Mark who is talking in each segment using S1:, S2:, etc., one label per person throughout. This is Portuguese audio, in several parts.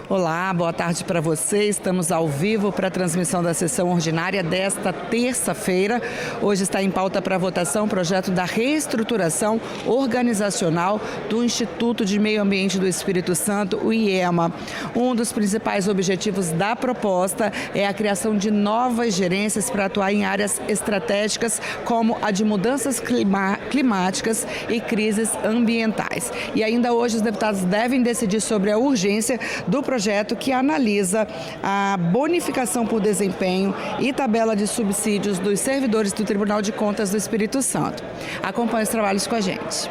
S1: Olá, boa tarde para você. Estamos ao vivo para a transmissão da sessão ordinária desta terça-feira. Hoje está em pauta para votação o projeto da reestruturação organizacional do Instituto de Meio Ambiente do Espírito Santo, o IEMA. Um dos principais objetivos da proposta é a criação de novas gerências para atuar em áreas estratégicas como a de mudanças climáticas e crises ambientais. E ainda hoje os deputados devem decidir sobre a urgência do projeto que analisa a bonificação por desempenho e tabela de subsídios dos servidores do Tribunal de Contas do Espírito Santo. Acompanhe os trabalhos com a gente.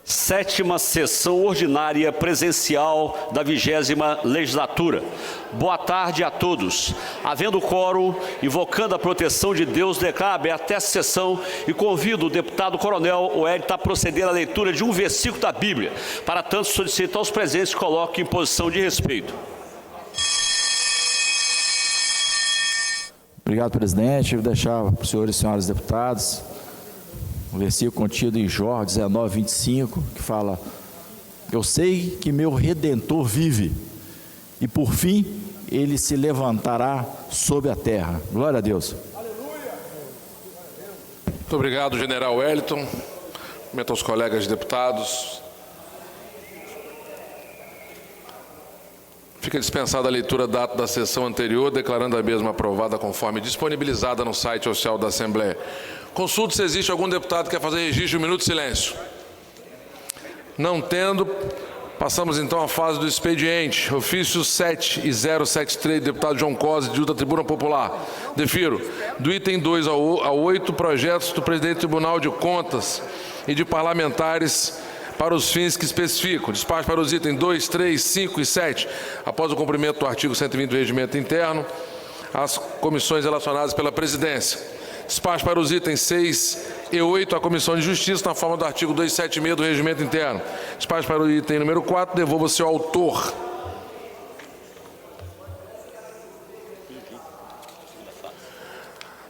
S2: Sétima sessão ordinária presencial da 20ª legislatura. Boa tarde a todos. Havendo quórum, invocando a proteção de Deus, declaro aberta esta sessão e convido o deputado coronel Wellington a proceder à leitura de um versículo da Bíblia. Para tanto, solicito aos presentes que coloquem em posição de respeito.
S3: Obrigado, presidente. Eu vou deixar para os senhores e senhoras deputados um versículo contido em Jó 19, 25, que fala: eu sei que meu Redentor vive, e por fim ele se levantará sobre a terra. Glória a Deus.
S4: Muito obrigado, general Wellington. Cumprimento aos colegas deputados. Fica dispensada a leitura da ata da sessão anterior, declarando a mesma aprovada conforme disponibilizada no site oficial da Assembleia. Consulto se existe algum deputado que quer fazer registro de um minuto de silêncio. Não tendo, passamos então à fase do expediente. Ofício 7 e 073, deputado João Cosi, de da Tribuna Popular. Defiro, do item 2 ao 8, projetos do presidente do Tribunal de Contas e de parlamentares para os fins que especificam. Despacho para os itens 2, 3, 5 e 7. Após o cumprimento do artigo 120 do Regimento Interno, as comissões relacionadas pela presidência. Despacho para os itens 6 e 8 à Comissão de Justiça, na forma do artigo 276 do Regimento Interno. Despacho para o item número 4, devolva-se ao autor.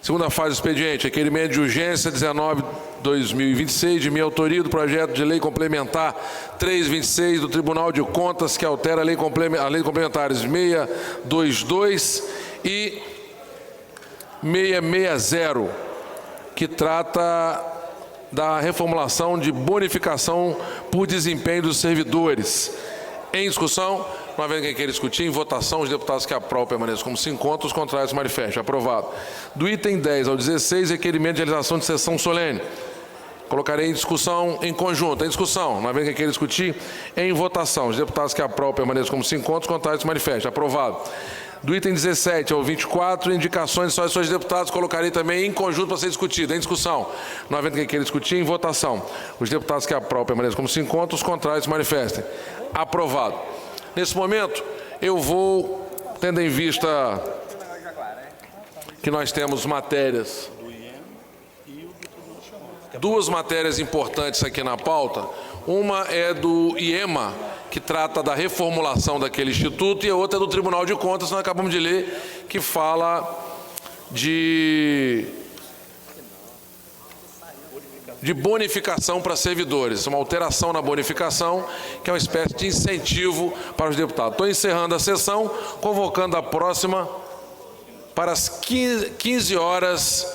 S4: Segunda fase do expediente, requerimento de urgência 19/2026, de minha autoria, do projeto de lei complementar 326 do Tribunal de Contas, que altera a lei complementares 622 e 660, que trata da reformulação de bonificação por desempenho dos servidores. Em discussão, não havendo quem queira discutir, em votação, os deputados que aprovam permaneçam como se encontram, os contrários se manifestem. Aprovado. Do item 10 ao 16, requerimento de realização de sessão solene. Colocarei em discussão em conjunto. Em discussão, não havendo quem queira discutir, em votação, os deputados que aprovam permaneçam como se encontram, os contrários se manifestem. Aprovado. Do item 17 ao 24, indicações só de deputados, colocarei também em conjunto para ser discutido. Em discussão, não havendo quem queira discutir, em votação. Os deputados que aprovam permaneçam como se encontram, os contrários se manifestem. Aprovado. Nesse momento, eu vou, tendo em vista que nós temos matérias, duas matérias importantes aqui na pauta. Uma é do IEMA, que trata da reformulação daquele instituto, e a outra é do Tribunal de Contas, nós acabamos de ler, que fala de bonificação para servidores, uma alteração na bonificação, que é uma espécie de incentivo para os deputados. Estou encerrando a sessão, convocando a próxima para as 15 horas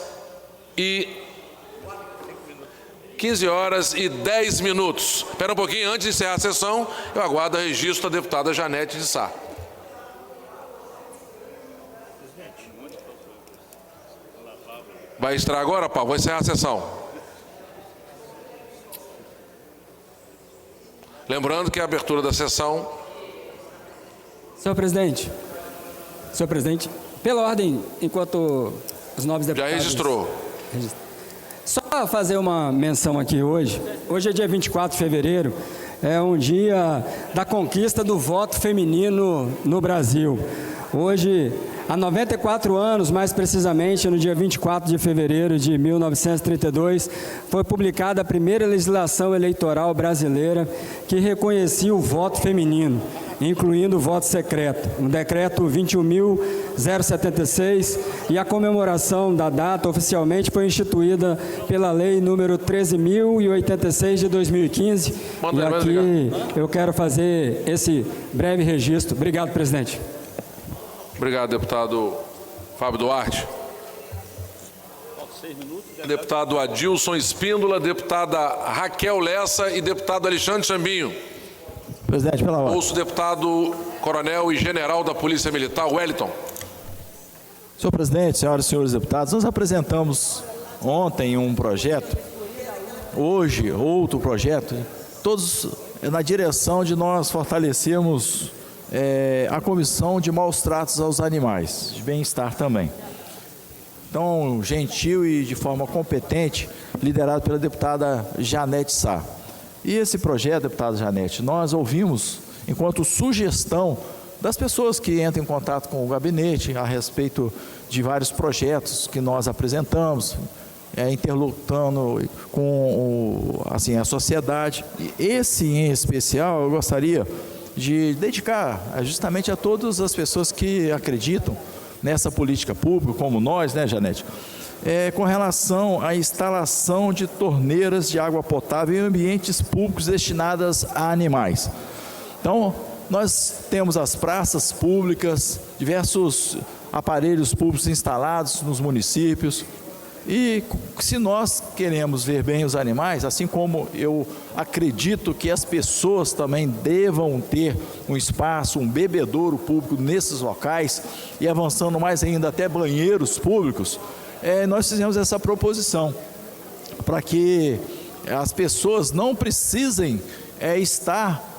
S4: e 10 minutos. Espera um pouquinho, antes de encerrar a sessão, eu aguardo o registro da deputada Janete de Sá. Vai extrair agora, Paulo? Vou encerrar a sessão. Lembrando que a abertura da sessão...
S5: Senhor presidente, pela ordem, enquanto os nobres deputados...
S4: Já registrou.
S5: Só fazer uma menção aqui hoje. Hoje é dia 24 de fevereiro, é um dia da conquista do voto feminino no Brasil. Hoje, há 94 anos, mais precisamente, no dia 24 de fevereiro de 1932, foi publicada a primeira legislação eleitoral brasileira que reconhecia o voto feminino, incluindo o voto secreto, o decreto 21.000 076, e a comemoração da data oficialmente foi instituída pela Lei número 13.086 de 2015. E aqui eu quero fazer esse breve registro. Obrigado, presidente.
S4: Obrigado, deputado Fábio Duarte. Deputado Adilson Espíndola, deputada Raquel Lessa e deputado Alexandre Chambinho.
S3: Presidente, pela ordem.
S4: Ouço o deputado coronel e general da Polícia Militar, Wellington.
S3: Senhor presidente, senhoras e senhores deputados, nós apresentamos ontem um projeto, hoje outro projeto, todos na direção de nós fortalecermos a comissão de maus tratos aos animais, de bem-estar também. Então, gentil e de forma competente, liderado pela deputada Janete Sá. E esse projeto, deputada Janete, nós ouvimos enquanto sugestão das pessoas que entram em contato com o gabinete a respeito de vários projetos que nós apresentamos, interlocutando com a sociedade. E esse em especial eu gostaria de dedicar justamente a todas as pessoas que acreditam nessa política pública, como nós, né, Janete? Com relação à instalação de torneiras de água potável em ambientes públicos destinadas a animais. Então, nós temos as praças públicas, diversos aparelhos públicos instalados nos municípios, e se nós queremos ver bem os animais, assim como eu acredito que as pessoas também devam ter um espaço, um bebedouro público nesses locais, e avançando mais ainda até banheiros públicos, nós fizemos essa proposição, para que as pessoas não precisem estar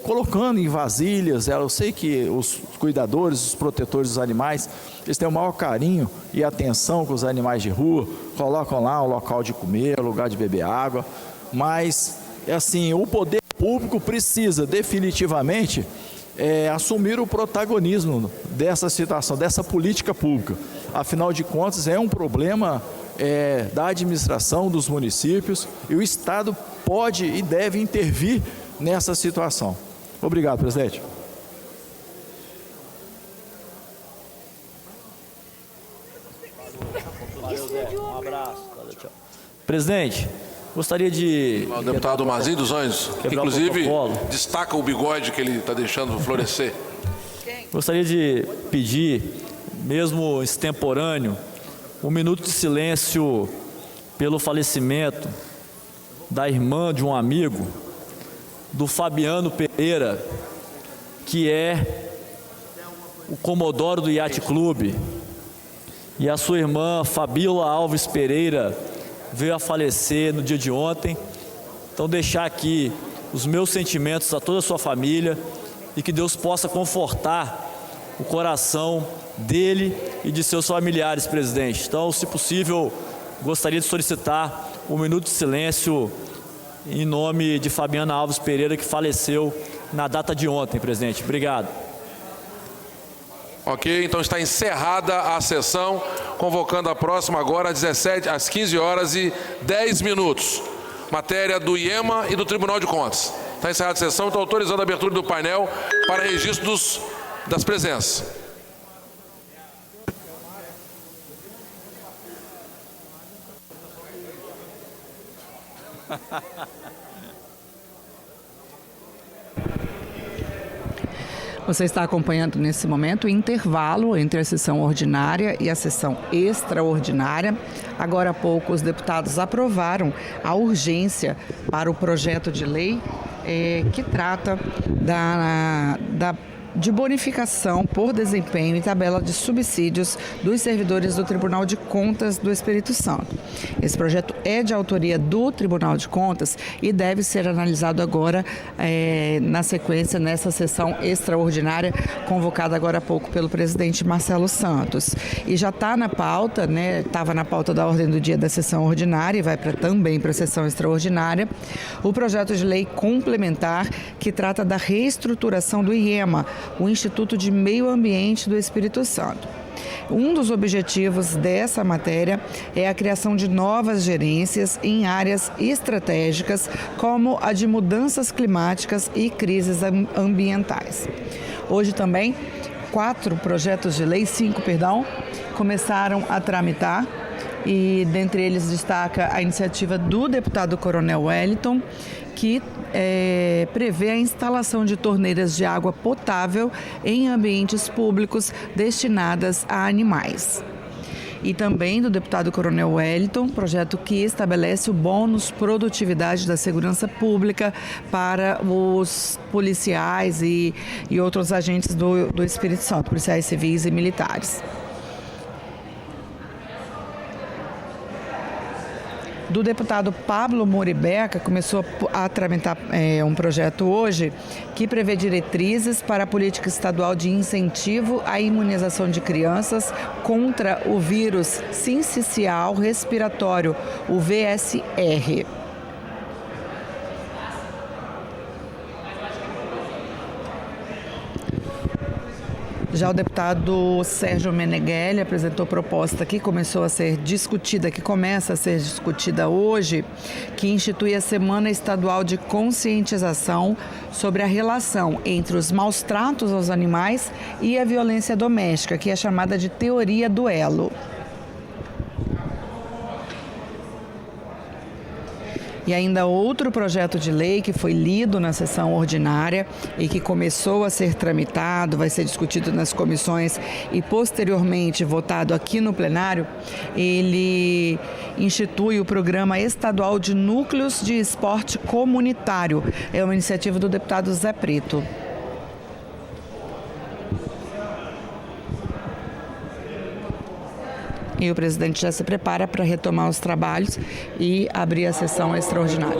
S3: colocando em vasilhas. Eu sei que os cuidadores, os protetores dos animais, eles têm o maior carinho e atenção com os animais de rua, colocam lá um local de comer, um lugar de beber água, mas assim, o poder público precisa definitivamente assumir o protagonismo dessa situação, dessa política pública. Afinal de contas, é um problema da administração dos municípios, e o Estado pode e deve intervir nessa situação. Obrigado, presidente.
S6: Um abraço. Presidente, gostaria de...
S4: O deputado Mazinho dos Anjos, inclusive, destaca o bigode que ele está deixando florescer.
S6: Gostaria de pedir, mesmo extemporâneo, um minuto de silêncio pelo falecimento da irmã de um amigo, do Fabiano Pereira, que é o Comodoro do Yacht Clube, e a sua irmã Fabíola Alves Pereira veio a falecer no dia de ontem. Então, deixar aqui os meus sentimentos a toda a sua família, e que Deus possa confortar o coração dele e de seus familiares, presidente. Então, se possível, gostaria de solicitar um minuto de silêncio em nome de Fabiana Alves Pereira, que faleceu na data de ontem, presidente. Obrigado.
S4: Ok, então está encerrada a sessão, convocando a próxima agora às 15 horas e 10 minutos. Matéria do IEMA e do Tribunal de Contas. Está encerrada a sessão, estou autorizando a abertura do painel para registro das presenças.
S1: Você está acompanhando nesse momento o intervalo entre a sessão ordinária e a sessão extraordinária. Agora há pouco os deputados aprovaram a urgência para o projeto de lei que trata de bonificação por desempenho e tabela de subsídios dos servidores do Tribunal de Contas do Espírito Santo. Esse projeto é de autoria do Tribunal de Contas e deve ser analisado agora na sequência, nessa sessão extraordinária convocada agora há pouco pelo presidente Marcelo Santos. E já está na pauta, né? Estava na pauta da ordem do dia da sessão ordinária e vai também para a sessão extraordinária, o projeto de lei complementar que trata da reestruturação do IEMA, o Instituto de Meio Ambiente do Espírito Santo. Um dos objetivos dessa matéria é a criação de novas gerências em áreas estratégicas, como a de mudanças climáticas e crises ambientais. Hoje também 5 começaram a tramitar, e dentre eles destaca a iniciativa do deputado Coronel Wellington, que prevê a instalação de torneiras de água potável em ambientes públicos destinadas a animais. E também do deputado Coronel Wellington, projeto que estabelece o bônus produtividade da segurança pública para os policiais e outros agentes do Espírito Santo, policiais civis e militares. Do deputado Pablo Moribeca, começou a tramitar um projeto hoje que prevê diretrizes para a política estadual de incentivo à imunização de crianças contra o vírus sincicial respiratório, o VSR. Já o deputado Sérgio Meneghelli apresentou proposta que começa a ser discutida hoje, que institui a Semana Estadual de Conscientização sobre a relação entre os maus tratos aos animais e a violência doméstica, que é chamada de teoria do elo. E ainda outro projeto de lei que foi lido na sessão ordinária e que começou a ser tramitado, vai ser discutido nas comissões e posteriormente votado aqui no plenário, ele institui o Programa Estadual de Núcleos de Esporte Comunitário. É uma iniciativa do deputado Zé Preto. E o presidente já se prepara para retomar os trabalhos e abrir a sessão extraordinária.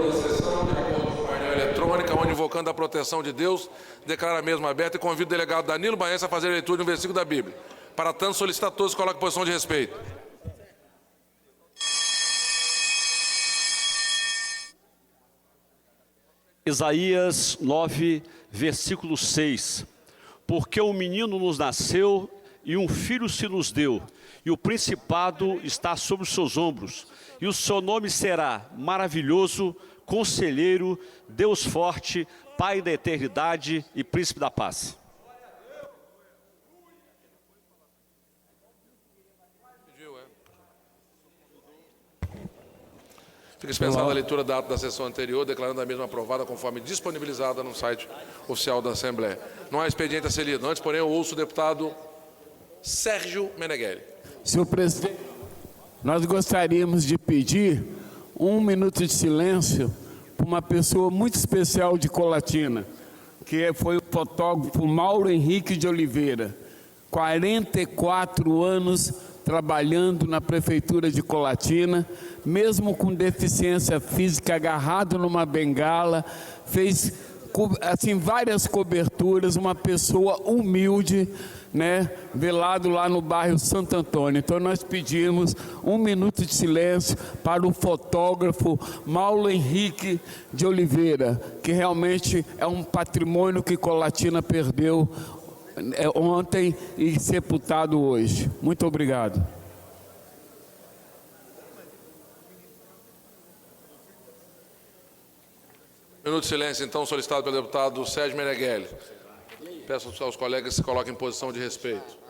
S4: Eletrônica, onde, invocando a proteção de Deus, declara a mesma aberta e convido o delegado Danilo Baense a fazer a leitura de um versículo da Bíblia. Para tanto, solicito a todos que coloquem posição de respeito.
S2: Isaías 9, versículo 6. Porque um menino nos nasceu e um filho se nos deu, e o principado está sobre os seus ombros, e o seu nome será Maravilhoso, Conselheiro, Deus Forte, Pai da Eternidade e Príncipe da Paz.
S4: Fica dispensada a leitura da ata da sessão anterior, declarando a mesma aprovada conforme disponibilizada no site oficial da Assembleia. Não há expediente a ser lido. Antes, porém, eu ouço o deputado Sérgio Meneghelli.
S7: Senhor presidente, nós gostaríamos de pedir 1 minuto de silêncio para uma pessoa muito especial de Colatina, que foi o fotógrafo Mauro Henrique de Oliveira, 44 anos trabalhando na prefeitura de Colatina, mesmo com deficiência física, agarrado numa bengala, fez assim várias coberturas, uma pessoa humilde, né, velado lá no bairro Santo Antônio. Então nós pedimos 1 minuto de silêncio para o fotógrafo Mauro Henrique de Oliveira, que realmente é um patrimônio que Colatina perdeu ontem e sepultado hoje. Muito obrigado.
S4: Minuto de silêncio, então, solicitado pelo deputado Sérgio Meneghelli. Peço aos colegas que se coloquem em posição de respeito.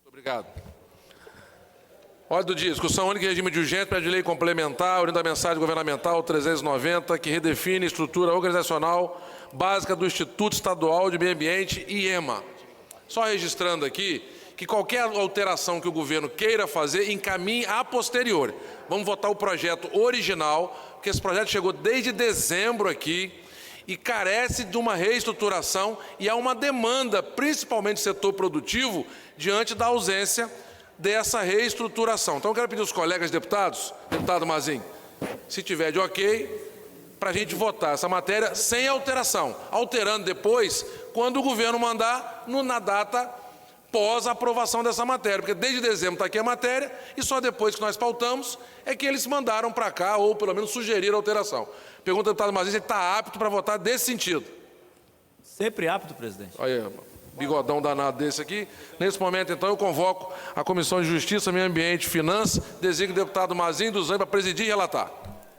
S4: Obrigado. Ordem do dia, discussão única em regime de urgência, projeto de lei complementar, orienta a mensagem governamental 390, que redefine a estrutura organizacional básica do Instituto Estadual de Meio Ambiente, IEMA. Só registrando aqui que qualquer alteração que o governo queira fazer, encaminhe a posteriori. Vamos votar o projeto original, porque esse projeto chegou desde dezembro aqui, e carece de uma reestruturação e há uma demanda, principalmente do setor produtivo, diante da ausência dessa reestruturação. Então eu quero pedir aos colegas deputados, deputado Mazin, se tiver de ok, para a gente votar essa matéria sem alteração, alterando depois, quando o governo mandar, na data pós-aprovação dessa matéria, porque desde dezembro está aqui a matéria e só depois que nós pautamos é que eles mandaram para cá, ou pelo menos sugeriram alteração. Pergunta ao deputado Mazin se ele está apto para votar desse sentido.
S6: Sempre apto, presidente.
S4: Olha, bigodão danado desse aqui. Nesse momento, então, eu convoco a Comissão de Justiça, Meio Ambiente e Finanças, designo o deputado Mazin dos Anjos para presidir e relatar.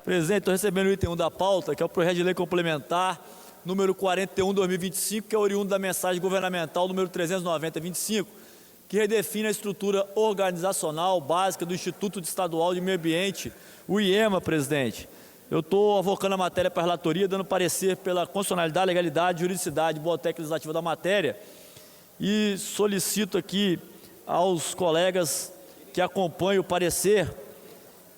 S6: Presidente, estou recebendo o item 1 da pauta, que é o projeto de lei complementar número 41/2025, que é oriundo da mensagem governamental número 390/25, que redefine a estrutura organizacional básica do Instituto Estadual de Meio Ambiente, o IEMA, presidente. Eu estou avocando a matéria para a relatoria, dando parecer pela constitucionalidade, legalidade, juridicidade e boa técnica legislativa da matéria, e solicito aqui aos colegas que acompanhem o parecer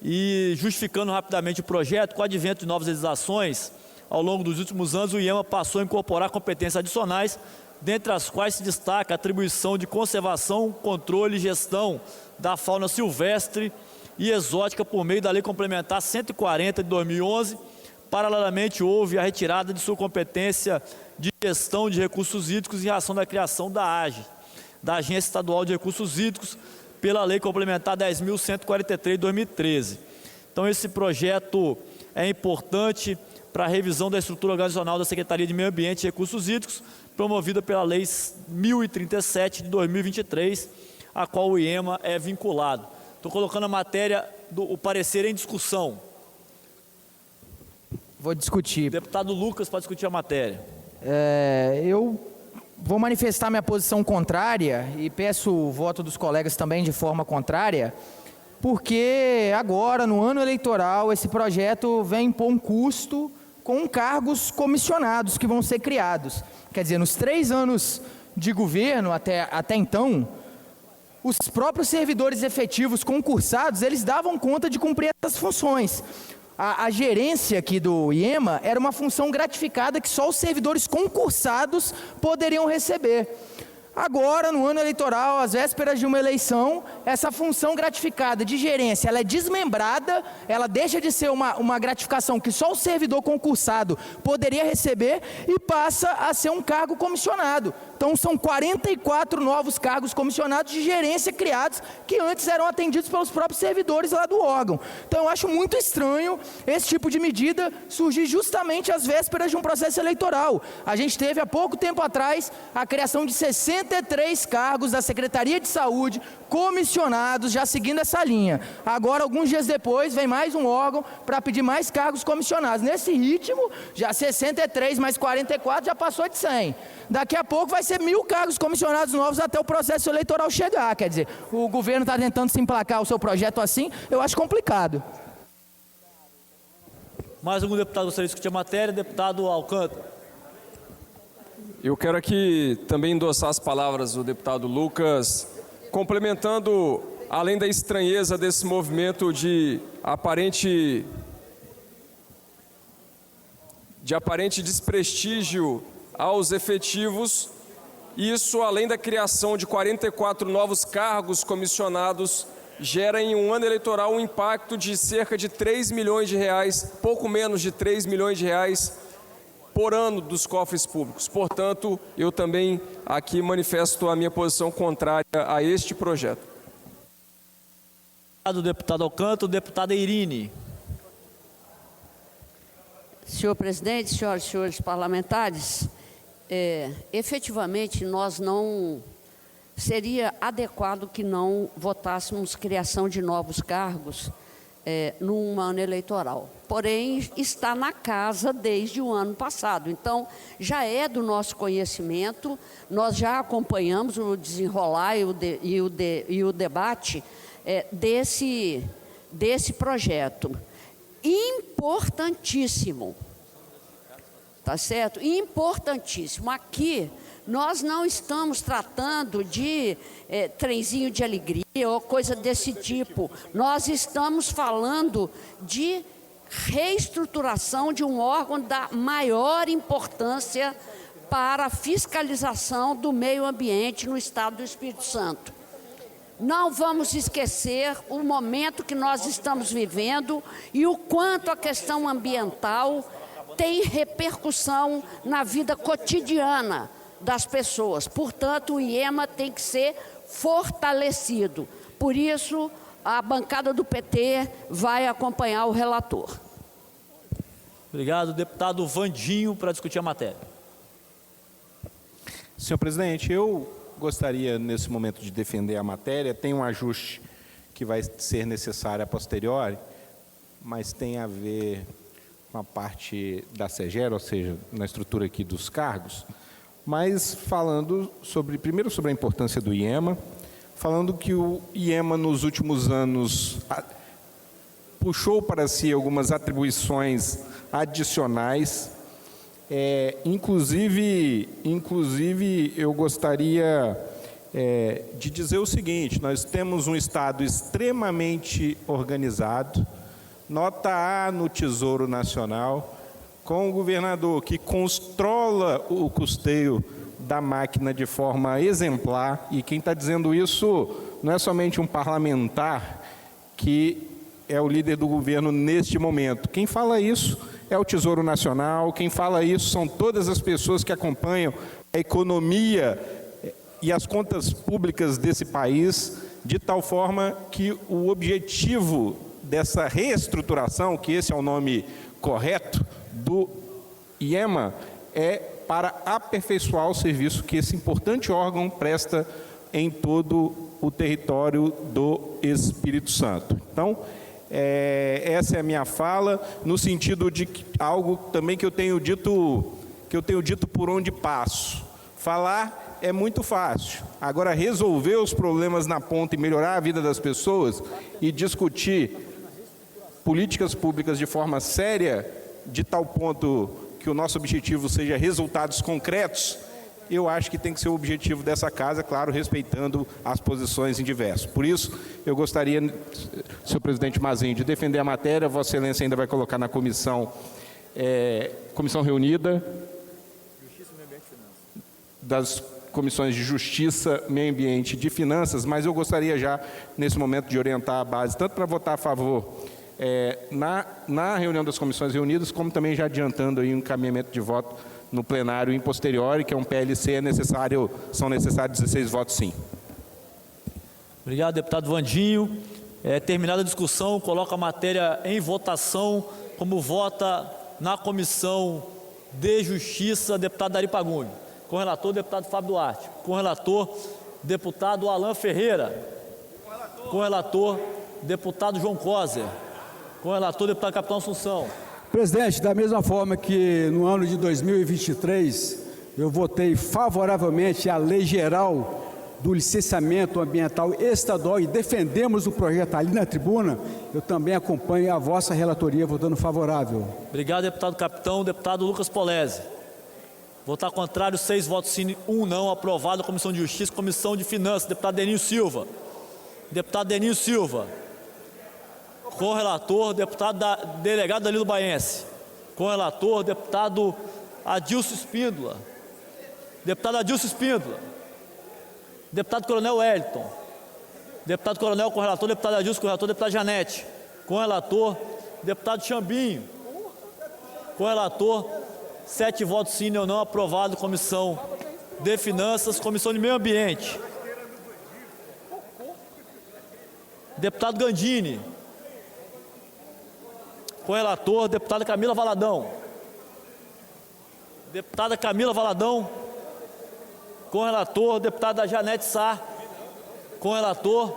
S6: e justificando rapidamente o projeto. Com o advento de novas legislações, ao longo dos últimos anos, o IEMA passou a incorporar competências adicionais, dentre as quais se destaca a atribuição de conservação, controle e gestão da fauna silvestre e exótica por meio da Lei Complementar 140 de 2011. Paralelamente, houve a retirada de sua competência de gestão de recursos hídricos em razão da criação da AGE, da Agência Estadual de Recursos Hídricos, pela Lei Complementar 10.143 de 2013. Então, esse projeto é importante para a revisão da estrutura organizacional da Secretaria de Meio Ambiente e Recursos Hídricos, promovida pela Lei 1037 de 2023, a qual o IEMA é vinculado. Estou colocando a matéria, o parecer em discussão.
S8: Vou discutir.
S6: Deputado Lucas, para discutir a matéria.
S8: Eu vou manifestar minha posição contrária e peço o voto dos colegas também de forma contrária, porque agora, no ano eleitoral, esse projeto vem impor um custo com cargos comissionados que vão ser criados. Quer dizer, nos 3 anos de governo até então, os próprios servidores efetivos concursados, eles davam conta de cumprir essas funções. A gerência aqui do IEMA era uma função gratificada que só os servidores concursados poderiam receber. Agora, no ano eleitoral, às vésperas de uma eleição, essa função gratificada de gerência, ela é desmembrada, ela deixa de ser uma gratificação que só o servidor concursado poderia receber e passa a ser um cargo comissionado. Então, são 44 novos cargos comissionados de gerência criados, que antes eram atendidos pelos próprios servidores lá do órgão. Então, eu acho muito estranho esse tipo de medida surgir justamente às vésperas de um processo eleitoral. A gente teve, há pouco tempo atrás, a criação de 63 cargos da Secretaria de Saúde, comissionados, já seguindo essa linha. Agora, alguns dias depois, vem mais um órgão para pedir mais cargos comissionados. Nesse ritmo, já 63 mais 44 já passou de 100. Daqui a pouco vai ser 1.000 cargos comissionados novos até o processo eleitoral chegar. Quer dizer, o governo está tentando se emplacar o seu projeto assim, eu acho complicado.
S6: Mais algum deputado gostaria de discutir a matéria? Deputado Alcântara.
S9: Eu quero aqui também endossar as palavras do deputado Lucas, complementando, além da estranheza desse movimento de aparente desprestígio aos efetivos, isso, além da criação de 44 novos cargos comissionados, gera em um ano eleitoral um impacto de cerca de 3 milhões de reais, pouco menos de 3 milhões de reais por ano dos cofres públicos. Portanto, eu também aqui manifesto a minha posição contrária a este projeto.
S6: Do deputado Alcântara, deputada Irine.
S10: Senhor presidente, senhoras e senhores parlamentares, efetivamente nós não seria adequado que não votássemos criação de novos cargos num ano eleitoral. Porém, está na casa desde o ano passado. Então, já é do nosso conhecimento, nós já acompanhamos o desenrolar e o debate desse projeto. Importantíssimo, tá certo? Importantíssimo. Aqui, nós não estamos tratando de trenzinho de alegria ou coisa desse tipo. Nós estamos falando de reestruturação de um órgão da maior importância para a fiscalização do meio ambiente no estado do Espírito Santo. Não vamos esquecer o momento que nós estamos vivendo e o quanto a questão ambiental tem repercussão na vida cotidiana das pessoas. Portanto, o IEMA tem que ser fortalecido. Por isso, a bancada do PT vai acompanhar o relator.
S6: Obrigado. Deputado Vandinho, para discutir a matéria.
S11: Senhor presidente, eu gostaria, nesse momento, de defender a matéria. Tem um ajuste que vai ser necessário a posteriori, mas tem a ver com a parte da SEGER, ou seja, na estrutura aqui dos cargos, mas falando primeiro sobre a importância do IEMA, falando que o IEMA nos últimos anos puxou para si algumas atribuições adicionais, inclusive eu gostaria de dizer o seguinte: nós temos um Estado extremamente organizado, nota A no Tesouro Nacional, com o governador que controla o custeio da máquina de forma exemplar, e quem está dizendo isso não é somente um parlamentar que é o líder do governo neste momento. Quem fala isso é o Tesouro Nacional, quem fala isso são todas as pessoas que acompanham a economia e as contas públicas desse país, de tal forma que o objetivo dessa reestruturação, que esse é o nome correto, do IEMA, é para aperfeiçoar o serviço que esse importante órgão presta em todo o território do Espírito Santo. Então, essa é a minha fala, no sentido de algo também que eu tenho dito por onde passo. Falar é muito fácil. Agora, resolver os problemas na ponta e melhorar a vida das pessoas e discutir políticas públicas de forma séria, de tal ponto que o nosso objetivo seja resultados concretos, eu acho que tem que ser o objetivo dessa casa, claro, respeitando as posições em diversos. Por isso, eu gostaria, senhor presidente Mazinho, de defender a matéria. Vossa Excelência ainda vai colocar na comissão reunida das comissões de Justiça, Meio Ambiente e de Finanças, mas eu gostaria já, nesse momento, de orientar a base, tanto para votar a favor na reunião das comissões reunidas, como também já adiantando aí um encaminhamento de voto no plenário em posteriori, que é um PLC, são necessários 16 votos sim.
S6: Obrigado, deputado Vandinho. Terminada a discussão, coloco a matéria em votação, como vota na Comissão de Justiça, deputado Dari Paguni. Com relator, deputado Fábio Duarte. Com relator, deputado Alan Ferreira. Com relator, deputado João Coser. Com relator, deputado Capitão Assunção.
S5: Presidente, da mesma forma que no ano de 2023 eu votei favoravelmente à Lei Geral do Licenciamento Ambiental Estadual e defendemos o projeto ali na tribuna, eu também acompanho a vossa relatoria votando favorável.
S6: Obrigado, deputado Capitão. Deputado Lucas Polese. Votar contrário, 6 votos sim, 1 não. Aprovado. Comissão de Justiça, Comissão de Finanças. Deputado Deninho Silva. Deputado Deninho Silva. Correlator, delegado Danilo Baense. Correlator, deputado Adilson Espíndola. Deputado Adilson Espíndola. Deputado Coronel Wellington. Deputado Coronel, correlator, deputado Adilson, correlator, deputado Janete. Correlator, deputado Chambinho. Correlator, 7 votos sim, não. Aprovado. Comissão de Finanças, Comissão de Meio Ambiente. Deputado Gandini. Correlator, deputada Camila Valadão. Deputada Camila Valadão. Correlator, deputada Janete Sá. Correlator,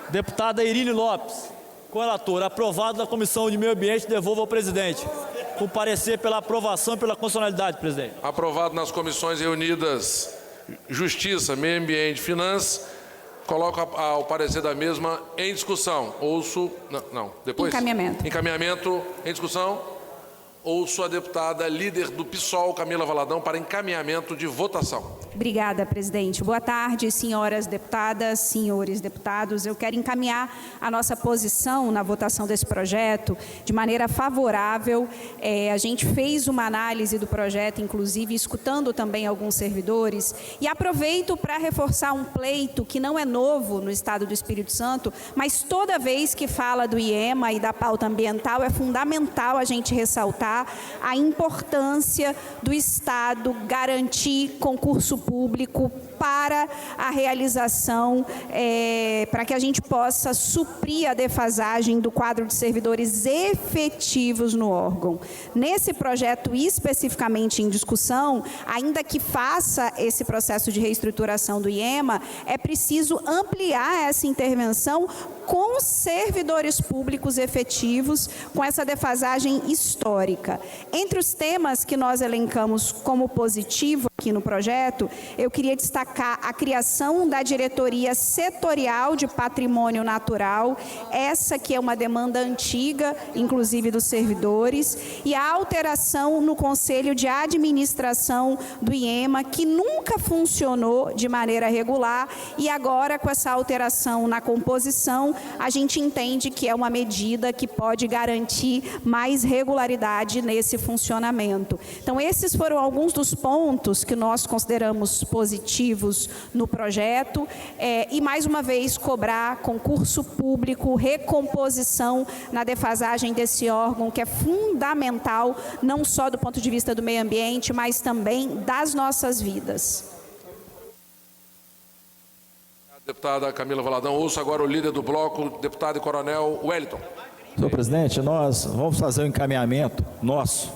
S6: deputada Irine Lopes. Correlator, aprovado na Comissão de Meio Ambiente, devolvo ao presidente. Com parecer pela aprovação e pela constitucionalidade, presidente.
S4: Aprovado nas comissões reunidas Justiça, Meio Ambiente e Finanças. Coloco o parecer da mesma em discussão. Ouço... Não, depois?
S12: Encaminhamento.
S4: Encaminhamento em discussão. Ouço a deputada líder do PSOL, Camila Valadão, para encaminhamento de votação.
S12: Obrigada, presidente. Boa tarde, senhoras deputadas, senhores deputados. Eu quero encaminhar a nossa posição na votação desse projeto de maneira favorável. A gente fez uma análise do projeto, inclusive escutando também alguns servidores, e aproveito para reforçar um pleito que não é novo no Estado do Espírito Santo, mas toda vez que fala do IEMA e da pauta ambiental, é fundamental a gente ressaltar a importância do Estado garantir concurso público para a realização, para que a gente possa suprir a defasagem do quadro de servidores efetivos no órgão. Nesse projeto especificamente em discussão, ainda que faça esse processo de reestruturação do IEMA, é preciso ampliar essa intervenção com servidores públicos efetivos, com essa defasagem histórica. Entre os temas que nós elencamos como positivo aqui no projeto, eu queria destacar a criação da diretoria setorial de patrimônio natural, essa que é uma demanda antiga, inclusive dos servidores, e a alteração no Conselho de Administração do IEMA, que nunca funcionou de maneira regular, e agora com essa alteração na composição, a gente entende que é uma medida que pode garantir mais regularidade nesse funcionamento. Então, esses foram alguns dos pontos que nós consideramos positivos no projeto, e mais uma vez cobrar concurso público, recomposição na defasagem desse órgão, que é fundamental, não só do ponto de vista do meio ambiente, mas também das nossas vidas.
S4: Deputada Camila Valadão, ouço agora o líder do bloco, deputado e coronel Wellington.
S3: Senhor presidente, nós vamos fazer um encaminhamento nosso,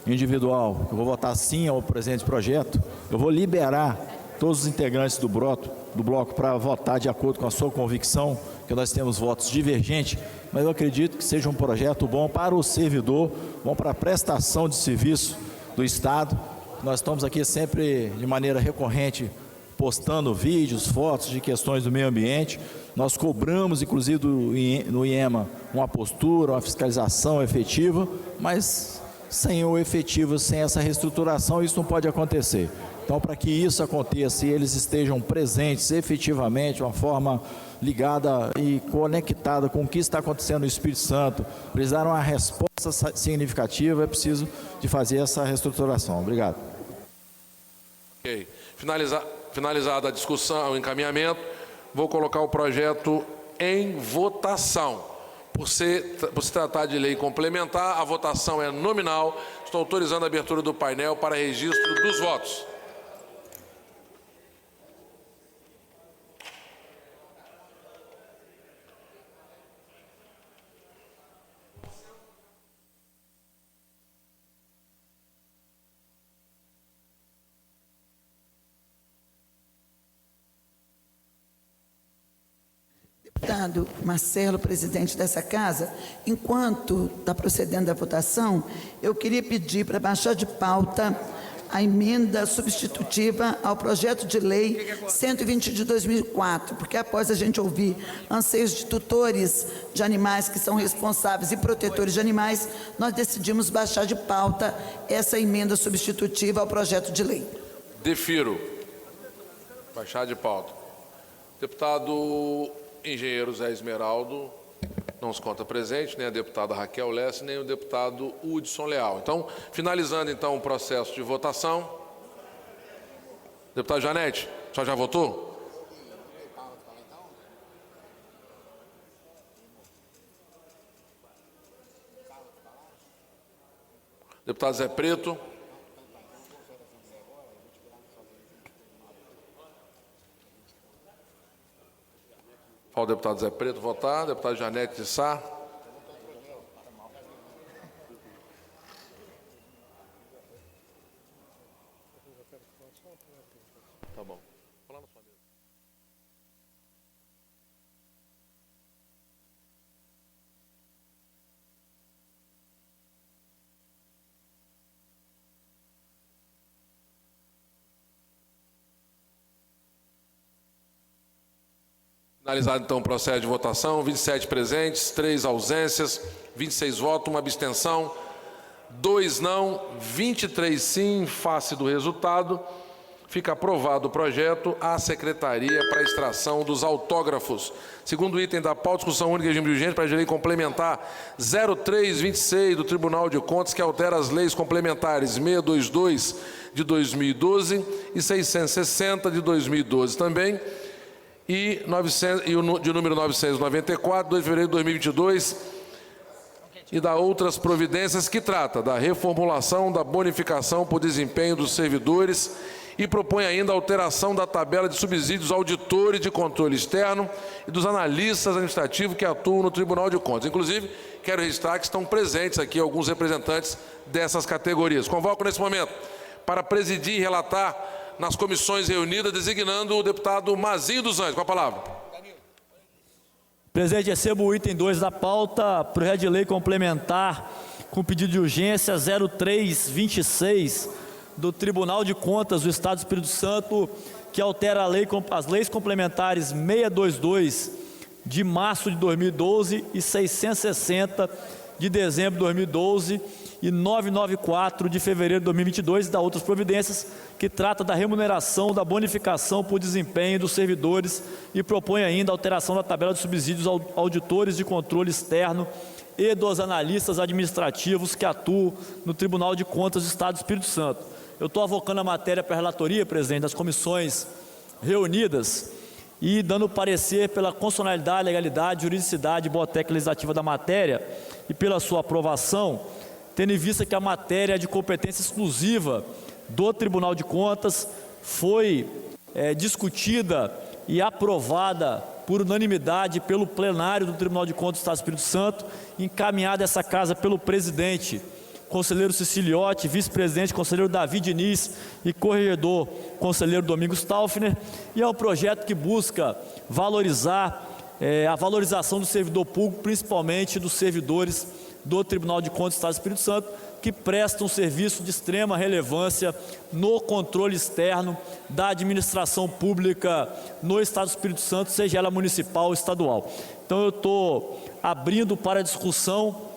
S3: individual. Eu vou votar sim ao presente projeto. Eu vou liberar todos os integrantes do bloco para votar de acordo com a sua convicção, que nós temos votos divergentes, mas eu acredito que seja um projeto bom para o servidor, bom para a prestação de serviço do Estado. Nós estamos aqui sempre, de maneira recorrente, postando vídeos, fotos de questões do meio ambiente. Nós cobramos, inclusive, no IEMA, uma postura, uma fiscalização efetiva, mas sem o efetivo, sem essa reestruturação, isso não pode acontecer. Então, para que isso aconteça e eles estejam presentes efetivamente, de uma forma ligada e conectada com o que está acontecendo no Espírito Santo, para eles darem uma resposta significativa, é preciso de fazer essa reestruturação. Obrigado.
S4: Ok. Finalizada a discussão, o encaminhamento, vou colocar o projeto em votação. Por se tratar de lei complementar, a votação é nominal. Estou autorizando a abertura do painel para registro dos votos.
S13: Deputado Marcelo, presidente dessa casa, enquanto está procedendo a votação, eu queria pedir para baixar de pauta a emenda substitutiva ao projeto de lei 120 de 2004, porque após a gente ouvir anseios de tutores de animais que são responsáveis e protetores de animais, nós decidimos baixar de pauta essa emenda substitutiva ao projeto de lei.
S4: Defiro. Baixar de pauta. Deputado Engenheiro Zé Esmeraldo não se conta presente, nem a deputada Raquel Lessa, nem o deputado Hudson Leal. Então, finalizando então o processo de votação. Deputado Janete, a senhora já votou? Deputado Zé Preto. Fala o deputado Zé Preto votar, deputado Janete de Sá. Tá bom. Vou lá na sua mesa. Finalizado então o processo de votação, 27 presentes, 3 ausências, 26 votos, 1 abstenção, 2 não, 23 sim, em face do resultado. Fica aprovado o projeto à Secretaria para extração dos autógrafos. Segundo item da pauta, discussão única de regime de urgência para a lei complementar 0326 do Tribunal de Contas, que altera as leis complementares 622 de 2012 e 660 de 2012 também, e o de número 994, 2 de fevereiro de 2022, e da outras providências, que trata da reformulação da bonificação por desempenho dos servidores e propõe ainda a alteração da tabela de subsídios auditores de controle externo e dos analistas administrativos que atuam no Tribunal de Contas. Inclusive, quero registrar que estão presentes aqui alguns representantes dessas categorias. Convoco nesse momento para presidir e relatar nas comissões reunidas, designando o deputado Mazinho dos Anjos. Com a palavra.
S6: Presidente, recebo o item 2 da pauta, projeto de lei complementar com pedido de urgência 0326 do Tribunal de Contas do Estado do Espírito Santo, que altera as leis complementares 622 de março de 2012 e 660 de dezembro de 2012 e 994 de fevereiro de 2022 e da outras providências, que trata da remuneração da bonificação por desempenho dos servidores e propõe ainda a alteração da tabela de subsídios auditores de controle externo e dos analistas administrativos que atuam no Tribunal de Contas do Estado do Espírito Santo. Eu estou avocando a matéria para a relatoria, presidente, das comissões reunidas e dando parecer pela constitucionalidade, legalidade, juridicidade e boa técnica legislativa da matéria e pela sua aprovação, tendo em vista que a matéria é de competência exclusiva do Tribunal de Contas, foi discutida e aprovada por unanimidade pelo plenário do Tribunal de Contas do Estado do Espírito Santo, encaminhada essa casa pelo presidente, conselheiro Ceciliotti, vice-presidente, conselheiro Davi Diniz e corregedor, conselheiro Domingos Taufner, e é um projeto que busca valorizar a valorização do servidor público, principalmente dos servidores do Tribunal de Contas do Estado do Espírito Santo, que prestam serviço de extrema relevância no controle externo da administração pública no Estado do Espírito Santo, seja ela municipal ou estadual. Então eu estou abrindo para discussão,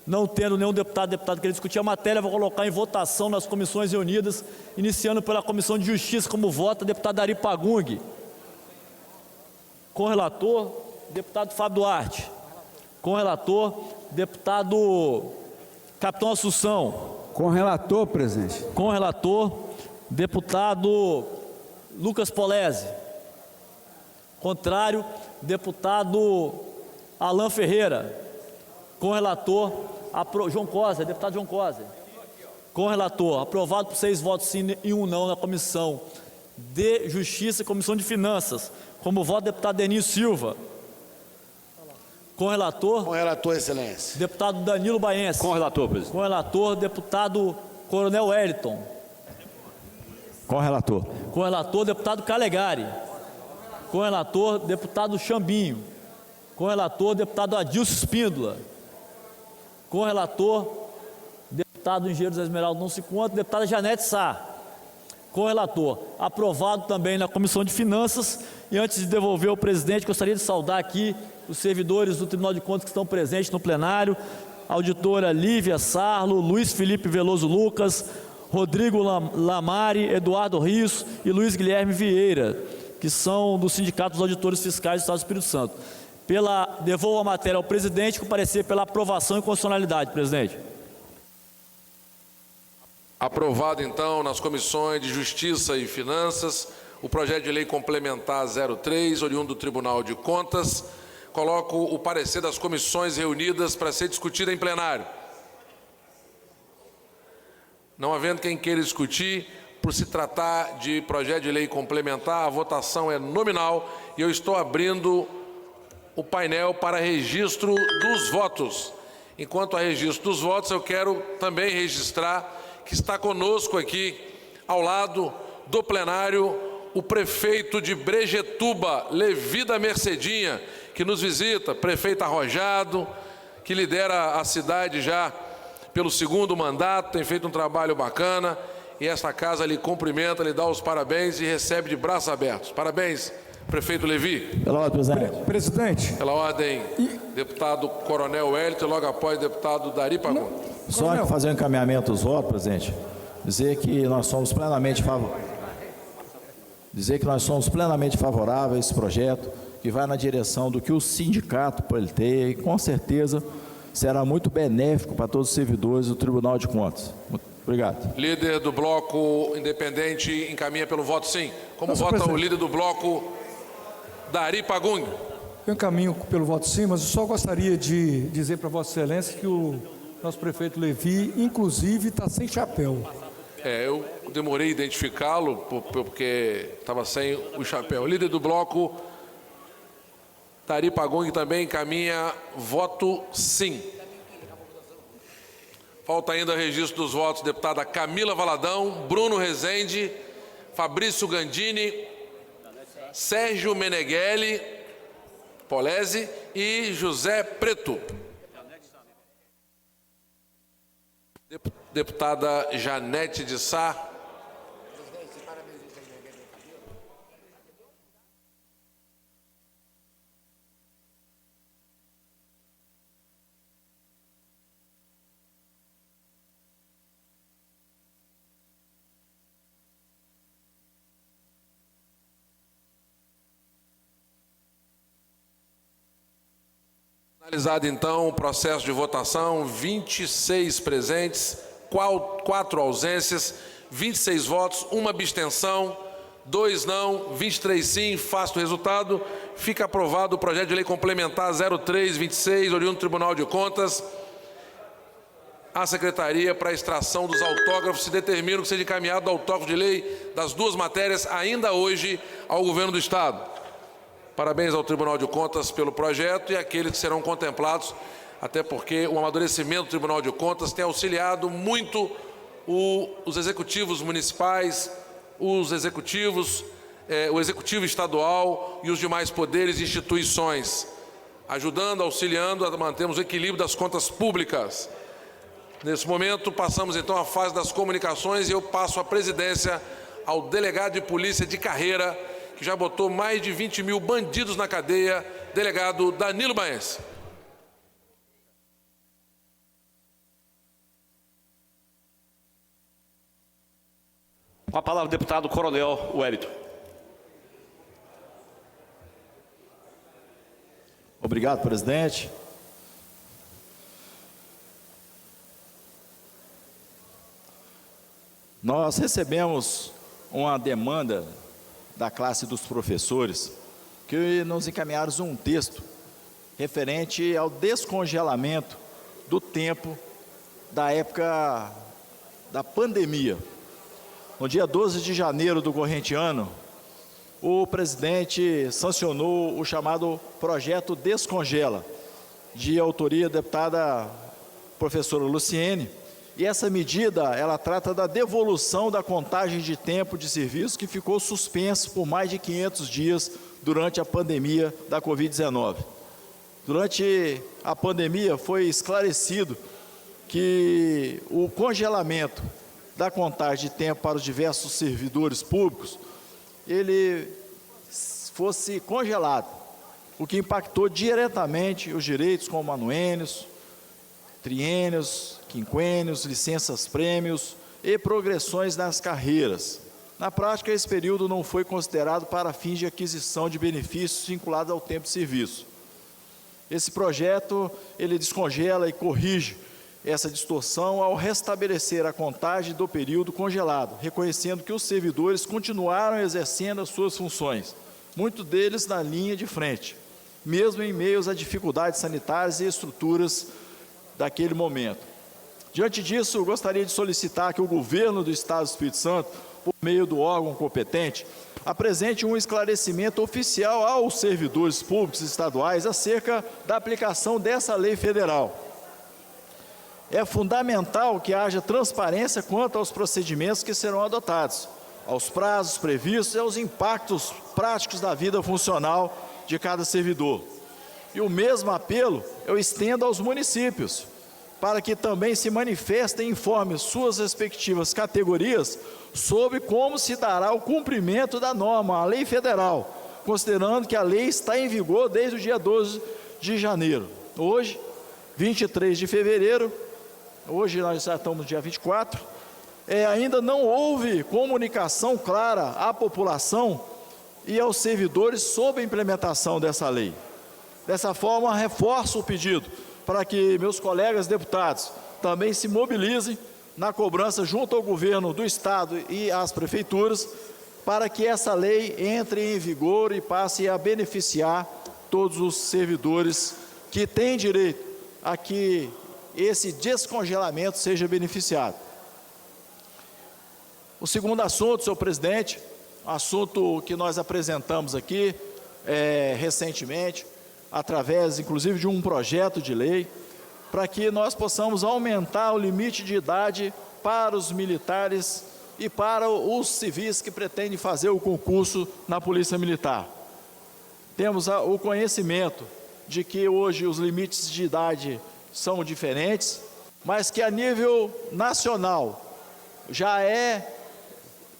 S6: não tendo nenhum deputado querer discutir a matéria, vou colocar em votação nas comissões reunidas, iniciando pela Comissão de Justiça, como vota, deputado Dari Pagung. Com relator, deputado Fábio Duarte. Com relator, deputado Capitão Assunção.
S14: Com relator, presidente.
S6: Com relator, deputado Lucas Polese. Contrário, deputado Alain Ferreira. Com relator, João Cosa, deputado João Cosa. Com relator, aprovado por 6 votos sim e 1 não na Comissão de Justiça e Comissão de Finanças. Como voto, deputado Denil Silva. Com relator. Com relator, excelência. Deputado Danilo Baense. Com relator, presidente. Com relator, deputado Coronel Wellington.
S3: Com relator.
S6: Com relator, deputado Calegari. Com relator, deputado Chambinho. Com relator, deputado Adilson Espíndola. Com relator, deputado Engenheiro Zé Esmeraldo não se conta, deputada Janete Sá. Com relator, aprovado também na Comissão de Finanças. E antes de devolver ao presidente, gostaria de saudar aqui os servidores do Tribunal de Contas que estão presentes no plenário, a auditora Lívia Sarlo, Luiz Felipe Veloso Lucas, Rodrigo Lamari, Eduardo Rios e Luiz Guilherme Vieira, que são do Sindicato dos Auditores Fiscais do Estado do Espírito Santo. Devolvo a matéria ao presidente, com parecer pela aprovação e constitucionalidade, presidente.
S4: Aprovado, então, nas comissões de Justiça e Finanças, o projeto de lei complementar 03, oriundo do Tribunal de Contas. Coloco o parecer das comissões reunidas para ser discutido em plenário. Não havendo quem queira discutir, por se tratar de projeto de lei complementar, a votação é nominal e eu estou abrindo o painel para registro dos votos. Enquanto há registro dos votos, eu quero também registrar que está conosco aqui, ao lado do plenário, o prefeito de Brejetuba, Levi da Mercedinha, que nos visita, prefeito arrojado, que lidera a cidade já pelo 2º mandato, tem feito um trabalho bacana, e esta casa lhe cumprimenta, lhe dá os parabéns e recebe de braços abertos. Parabéns, prefeito Levi.
S3: Pela ordem, presidente.
S14: Presidente.
S4: Pela ordem, deputado Coronel Wellington, logo após deputado Dari Pagun.
S3: Só fazer um encaminhamento dos votos, presidente. dizer que nós somos plenamente favoráveis a esse projeto, que vai na direção do que o sindicato pleiteia e, com certeza, será muito benéfico para todos os servidores do Tribunal de Contas. Muito obrigado.
S4: Líder do bloco independente encaminha pelo voto sim. Como vota o líder do bloco, Dari Pagung?
S15: Eu encaminho pelo voto sim, mas eu só gostaria de dizer para Vossa Excelência que o nosso prefeito Levi, inclusive, está sem chapéu.
S4: Eu demorei a identificá-lo porque estava sem o chapéu. O líder do bloco, Dari Pagung, também encaminha voto sim. Falta ainda registro dos votos, deputada Camila Valadão, Bruno Rezende, Fabrício Gandini, Sérgio Meneghelli, Polese e José Preto. Deputada Janete de Sá. Finalizado então o processo de votação, 26 presentes, 4 ausências, 26 votos, 1 abstenção, 2 não, 23 sim. Faço o resultado. Fica aprovado o projeto de lei complementar 0326, oriundo do Tribunal de Contas, à Secretaria para a extração dos autógrafos. Se determina que seja encaminhado o autógrafo de lei das 2 matérias ainda hoje ao Governo do Estado. Parabéns ao Tribunal de Contas pelo projeto e àqueles que serão contemplados, até porque o amadurecimento do Tribunal de Contas tem auxiliado muito os executivos municipais, o executivo estadual e os demais poderes e instituições, ajudando, auxiliando a mantermos o equilíbrio das contas públicas. Nesse momento, passamos então à fase das comunicações e eu passo a presidência ao delegado de polícia de carreira, que já botou mais de 20 mil bandidos na cadeia, delegado Danilo Baense.
S2: Com a palavra o deputado Coronel Wellington.
S3: Obrigado, presidente. Nós recebemos uma demanda da classe dos professores que nos encaminharam um texto referente ao descongelamento do tempo da época da pandemia. No dia 12 de janeiro do corrente ano, o presidente sancionou o chamado Projeto Descongela, de autoria da deputada professora Luciene, e essa medida, ela trata da devolução da contagem de tempo de serviço que ficou suspenso por mais de 500 dias durante a pandemia da Covid-19. Durante a pandemia foi esclarecido que o congelamento da contagem de tempo para os diversos servidores públicos, ele fosse congelado, o que impactou diretamente os direitos como anuênios, triênios, quinquênios, licenças prêmios e progressões nas carreiras. Na prática, esse período não foi considerado para fins de aquisição de benefícios vinculados ao tempo de serviço. Esse projeto, ele descongela e corrige essa distorção ao restabelecer a contagem do período congelado, reconhecendo que os servidores continuaram exercendo as suas funções, muitos deles na linha de frente, mesmo em meio a dificuldades sanitárias e estruturas daquele momento. Diante disso, eu gostaria de solicitar que o governo do Estado do Espírito Santo, por meio do órgão competente, apresente um esclarecimento oficial aos servidores públicos estaduais acerca da aplicação dessa lei federal. É fundamental que haja transparência quanto aos procedimentos que serão adotados, aos prazos previstos e aos impactos práticos da vida funcional de cada servidor. E o mesmo apelo eu estendo aos municípios, para que também se manifestem e informem suas respectivas categorias sobre como se dará o cumprimento da norma, a lei federal, considerando que a lei está em vigor desde o dia 12 de janeiro. Hoje, 23 de fevereiro, hoje nós já estamos no dia 24, ainda não houve comunicação clara à população e aos servidores sobre a implementação dessa lei. Dessa forma, reforço o pedido para que meus colegas deputados também se mobilizem na cobrança junto ao governo do Estado e às prefeituras, para que essa lei entre em vigor e passe a beneficiar todos os servidores que têm direito a que esse descongelamento seja beneficiado. O segundo assunto, senhor presidente, assunto que nós apresentamos aqui recentemente, através inclusive de um projeto de lei, para que nós possamos aumentar o limite de idade para os militares e para os civis que pretendem fazer o concurso na Polícia Militar. Temos o conhecimento de que hoje os limites de idade são diferentes, mas que a nível nacional já é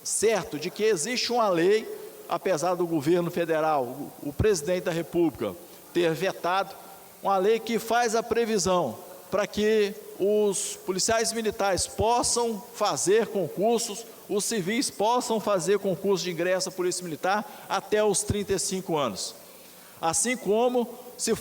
S3: certo de que existe uma lei, apesar do governo federal, o presidente da República, ter vetado, uma lei que faz a previsão para que os policiais militares possam fazer concursos, os civis possam fazer concurso de ingresso à Polícia Militar até os 35 anos. Assim como, se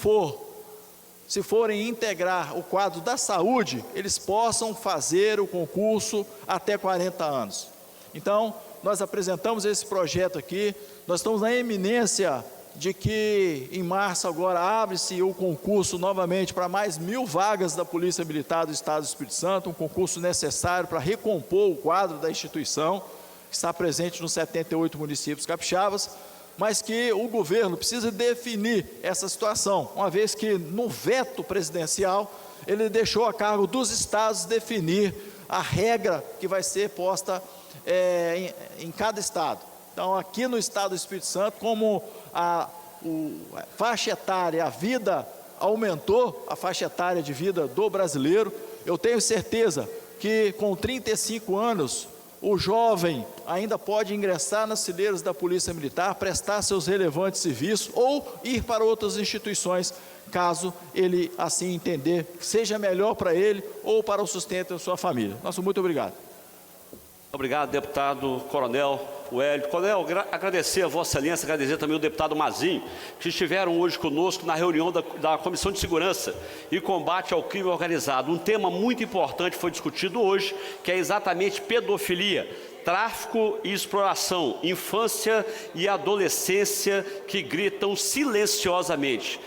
S3: forem integrar o quadro da saúde, eles possam fazer o concurso até 40 anos. Então, nós apresentamos esse projeto aqui, nós estamos na iminência de que em março agora abre-se o concurso novamente para mais 1.000 vagas da Polícia Militar do Estado do Espírito Santo, um concurso necessário para recompor o quadro da instituição, que está presente nos 78 municípios capixabas, mas que o governo precisa definir essa situação, uma vez que no veto presidencial ele deixou a cargo dos estados definir a regra que vai ser posta em cada estado. Então, aqui no Estado do Espírito Santo, como a faixa etária, a vida aumentou, a faixa etária de vida do brasileiro, eu tenho certeza que com 35 anos, o jovem ainda pode ingressar nas fileiras da Polícia Militar, prestar seus relevantes serviços ou ir para outras instituições, caso ele assim entender que seja melhor para ele ou para o sustento da sua família. Nosso muito obrigado.
S2: Obrigado, deputado Coronel Wellington. Coronel, agradecer a Vossa Excelência, agradecer também o deputado Mazinho, que estiveram hoje conosco na reunião da Comissão de Segurança e Combate ao Crime Organizado. Um tema muito importante foi discutido hoje, que é exatamente pedofilia, tráfico e exploração, infância e adolescência que gritam silenciosamente.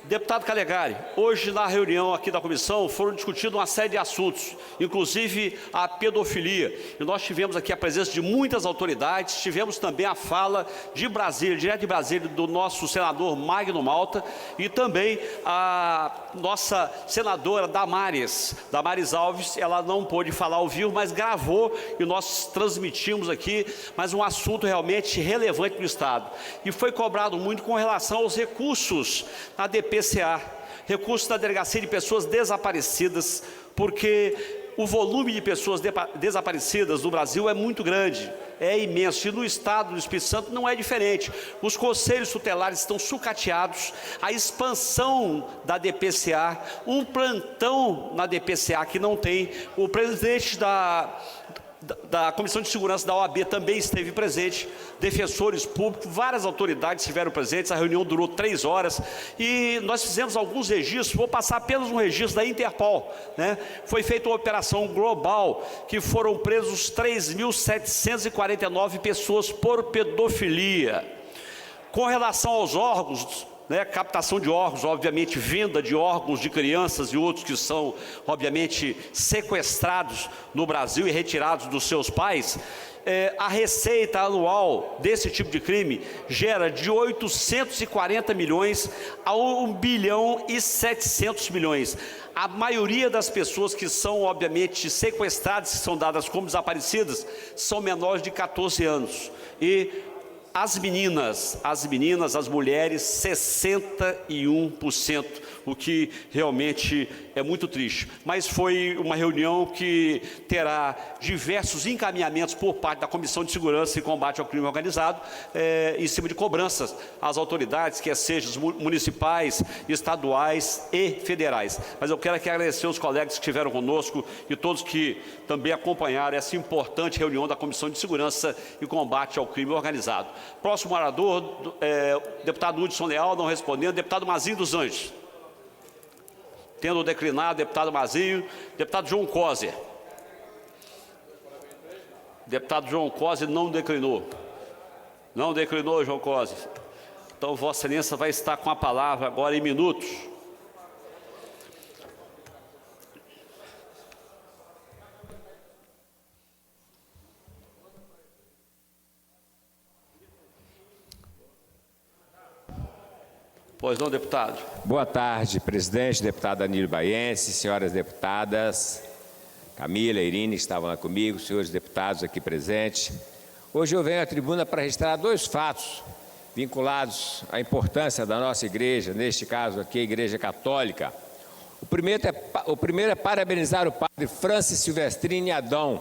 S2: Deputado Calegari, hoje na reunião aqui da comissão foram discutidos uma série de assuntos, inclusive a pedofilia. E nós tivemos aqui a presença de muitas autoridades, tivemos também a fala de Brasília, direto de Brasília, do nosso senador Magno Malta e também a nossa senadora Damares Alves. Ela não pôde falar ao vivo, mas gravou e nós transmitimos aqui, mas um assunto realmente relevante para o Estado. E foi cobrado muito com relação aos recursos na DPCA, recursos da Delegacia de Pessoas Desaparecidas, porque o volume de pessoas desaparecidas no Brasil é muito grande, é imenso, e no Estado do Espírito Santo não é diferente. Os conselhos tutelares estão sucateados, a expansão da DPCA, um plantão na DPCA que não tem, o presidente da Comissão de Segurança da OAB também esteve presente, defensores públicos, várias autoridades estiveram presentes, a reunião durou 3 horas, e nós fizemos alguns registros, vou passar apenas um registro da Interpol, né? Foi feita uma operação global, que foram presos 3.749 pessoas por pedofilia. Com relação aos órgãos, captação de órgãos, obviamente venda de órgãos de crianças e outros que são, obviamente, sequestrados no Brasil e retirados dos seus pais, a receita anual desse tipo de crime gera de 840 milhões a 1 bilhão e 700 milhões. A maioria das pessoas que são, obviamente, sequestradas, que são dadas como desaparecidas, são menores de 14 anos. E as meninas, as mulheres, 61%. o que realmente é muito triste. Mas foi uma reunião que terá diversos encaminhamentos por parte da Comissão de Segurança e Combate ao Crime Organizado, em cima de cobranças às autoridades, quer sejam municipais, estaduais e federais. Mas eu quero aqui agradecer os colegas que estiveram conosco e todos que também acompanharam essa importante reunião da Comissão de Segurança e Combate ao Crime Organizado. Próximo orador, deputado Hudson Leal, não respondendo. Deputado Mazinho dos Anjos. Tendo declinado, deputado Mazinho. Deputado João Coser. Deputado João Coser não declinou. Não declinou, João Coser. Então, Vossa Excelência vai estar com a palavra agora em minutos. Pois não, deputado.
S16: Boa tarde, presidente, deputado Danilo Baiense, senhoras deputadas, Camila, Irine, que estavam lá comigo, senhores deputados aqui presentes. Hoje eu venho à tribuna para registrar dois fatos vinculados à importância da nossa igreja, neste caso aqui a Igreja Católica. O primeiro é parabenizar o padre Francis Silvestrini Adão,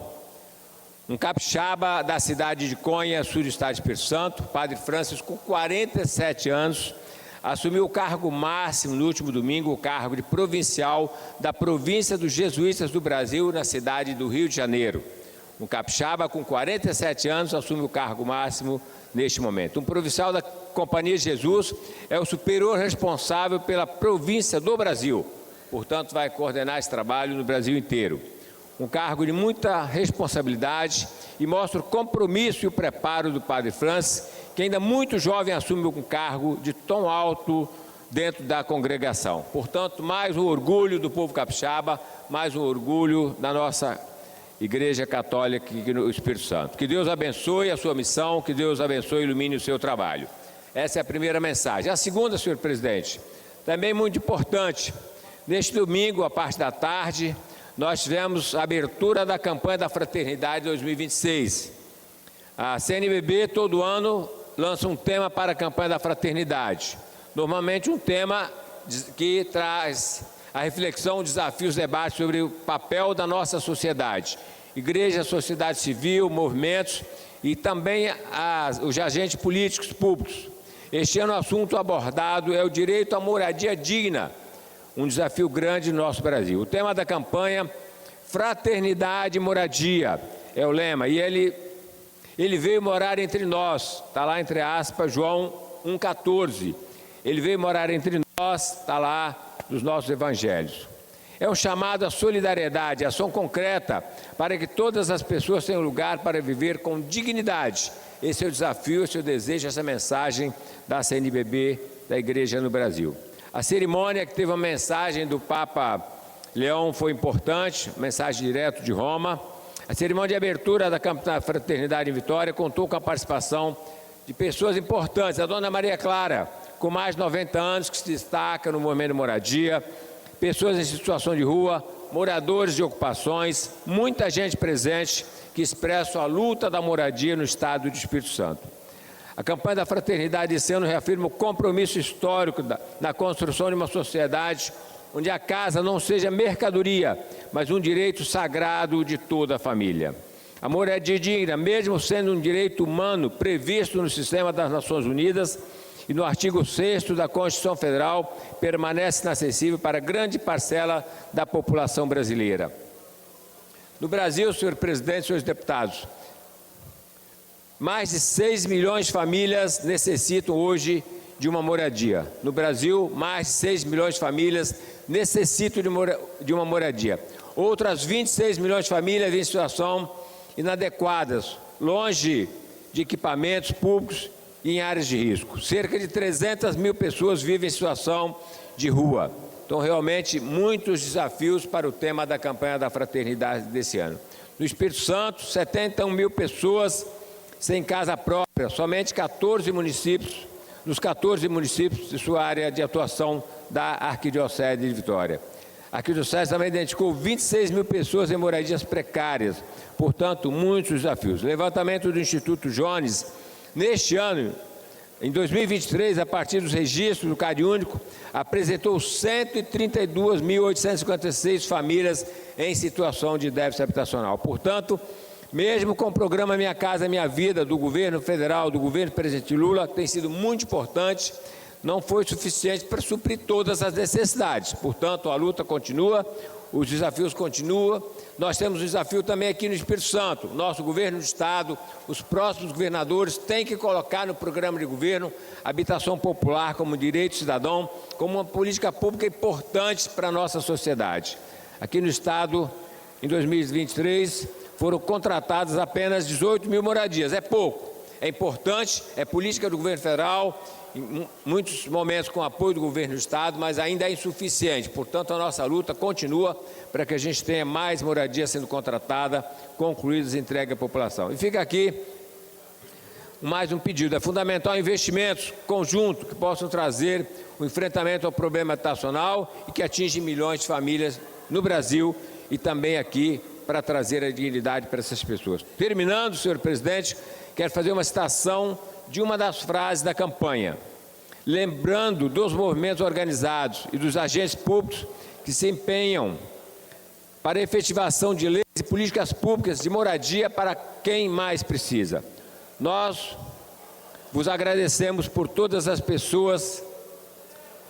S16: um capixaba da cidade de Conha, sul do estado de Espírito Santo. O padre Francis, com 47 anos, assumiu o cargo máximo no último domingo, o cargo de provincial da província dos Jesuítas do Brasil, na cidade do Rio de Janeiro. Um capixaba com 47 anos assume o cargo máximo neste momento. Um provincial da Companhia de Jesus é o superior responsável pela província do Brasil, portanto vai coordenar esse trabalho no Brasil inteiro. Um cargo de muita responsabilidade e mostra o compromisso e o preparo do padre Francis, que ainda muito jovem assume um cargo de tão alto dentro da congregação. Portanto, mais um orgulho do povo capixaba, mais um orgulho da nossa Igreja Católica aqui no Espírito Santo. Que Deus abençoe a sua missão, que Deus abençoe e ilumine o seu trabalho. Essa é a primeira mensagem. A segunda, senhor presidente, também muito importante. Neste domingo, à parte da tarde, nós tivemos a abertura da campanha da Fraternidade 2026. A CNBB, todo ano, lança um tema para a campanha da Fraternidade. Normalmente um tema que traz a reflexão, desafios, debates sobre o papel da nossa sociedade. Igreja, sociedade civil, movimentos e também os agentes políticos públicos. Este ano o assunto abordado é o direito à moradia digna, um desafio grande no nosso Brasil. O tema da campanha, Fraternidade e Moradia, é o lema, e ele veio morar entre nós, está lá entre aspas, João 1,14. Ele veio morar entre nós, está lá nos nossos evangelhos. É um chamado à solidariedade, ação concreta, para que todas as pessoas tenham lugar para viver com dignidade. Esse é o desafio, esse é o desejo, essa mensagem da CNBB, da Igreja no Brasil. A cerimônia que teve uma mensagem do Papa Leão foi importante, mensagem direto de Roma. A cerimônia de abertura da Campanha Fraternidade em Vitória contou com a participação de pessoas importantes. A dona Maria Clara, com mais de 90 anos, que se destaca no movimento de moradia, pessoas em situação de rua, moradores de ocupações, muita gente presente que expressa a luta da moradia no estado do Espírito Santo. A campanha da Fraternidade esse ano reafirma o compromisso histórico na construção de uma sociedade onde a casa não seja mercadoria, mas um direito sagrado de toda a família. A moradia digna, mesmo sendo um direito humano previsto no sistema das Nações Unidas e no artigo 6º da Constituição Federal, permanece inacessível para grande parcela da população brasileira. No Brasil, senhor presidente, senhores deputados, mais de 6 milhões de famílias necessitam hoje de uma moradia. No Brasil, mais de 6 milhões de famílias necessitam de uma moradia. Outras 26 milhões de famílias em situação inadequadas, longe de equipamentos públicos e em áreas de risco. Cerca de 300 mil pessoas vivem em situação de rua. Então, realmente, muitos desafios para o tema da campanha da Fraternidade desse ano. No Espírito Santo, 71 mil pessoas sem casa própria, somente 14 municípios, nos 14 municípios de sua área de atuação da Arquidiocese de Vitória. A Arquidiocese também identificou 26 mil pessoas em moradias precárias, portanto, muitos desafios. O levantamento do Instituto Jones, neste ano, em 2023, a partir dos registros do CadÚnico, apresentou 132.856 famílias em situação de déficit habitacional. Portanto, mesmo com o programa Minha Casa Minha Vida, do governo federal, do governo do presidente Lula, que tem sido muito importante, não foi suficiente para suprir todas as necessidades. Portanto, a luta continua, os desafios continuam. Nós temos um desafio também aqui no Espírito Santo. Nosso governo do Estado, os próximos governadores têm que colocar no programa de governo habitação popular como direito cidadão, como uma política pública importante para a nossa sociedade. Aqui no Estado, em 2023, foram contratadas apenas 18 mil moradias. É pouco, é importante, é política do governo federal, em muitos momentos com apoio do governo do Estado, mas ainda é insuficiente. Portanto, a nossa luta continua para que a gente tenha mais moradia sendo contratada, concluídas e entregue à população. E fica aqui mais um pedido. É fundamental investimentos conjuntos que possam trazer o enfrentamento ao problema habitacional e que atinge milhões de famílias no Brasil e também aqui para trazer a dignidade para essas pessoas. Terminando, senhor presidente, quero fazer uma citação de uma das frases da campanha, lembrando dos movimentos organizados e dos agentes públicos que se empenham para a efetivação de leis e políticas públicas de moradia para quem mais precisa. Nós vos agradecemos por todas as pessoas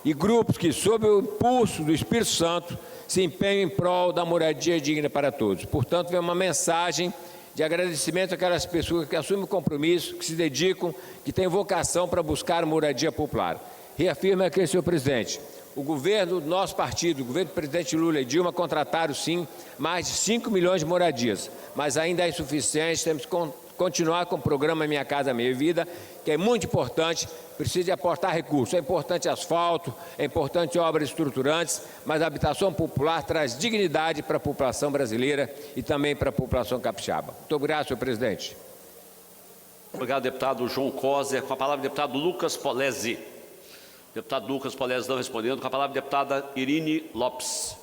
S16: e grupos que, sob o impulso do Espírito Santo, se empenham em prol da moradia digna para todos. Portanto, vem uma mensagem de agradecimento àquelas pessoas que assumem o compromisso, que se dedicam, que têm vocação para buscar moradia popular. Reafirma aqui, senhor presidente, o governo do nosso partido, o governo do presidente Lula e Dilma, contrataram, sim, mais de 5 milhões de moradias, mas ainda é insuficiente, temos que continuar com o programa Minha Casa Minha Vida, que é muito importante, precisa de aportar recursos. É importante asfalto, é importante obras estruturantes, mas a habitação popular traz dignidade para a população brasileira e também para a população capixaba. Muito obrigado, senhor presidente.
S2: Obrigado, deputado João Coser. Com a palavra, deputado Lucas Polezi. Deputado Lucas Polezi não respondendo. Com a palavra, deputada Irine Lopes.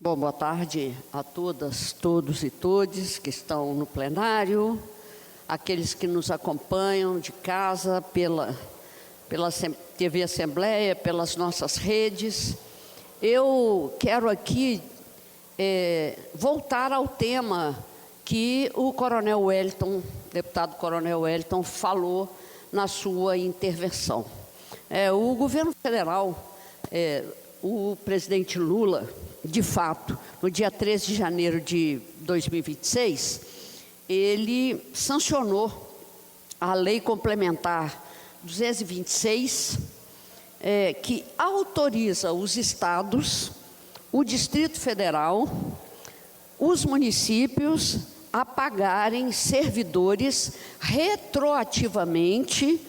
S10: Bom, boa tarde a todas, todos e todes que estão no plenário, aqueles que nos acompanham de casa pela TV Assembleia, pelas nossas redes. Eu quero aqui voltar ao tema que o Coronel Wellington, deputado Coronel Wellington, falou na sua intervenção. O governo federal, o presidente Lula, de fato, no dia 13 de janeiro de 2026, ele sancionou a Lei Complementar 226, que autoriza os estados, o Distrito Federal, os municípios a pagarem servidores retroativamente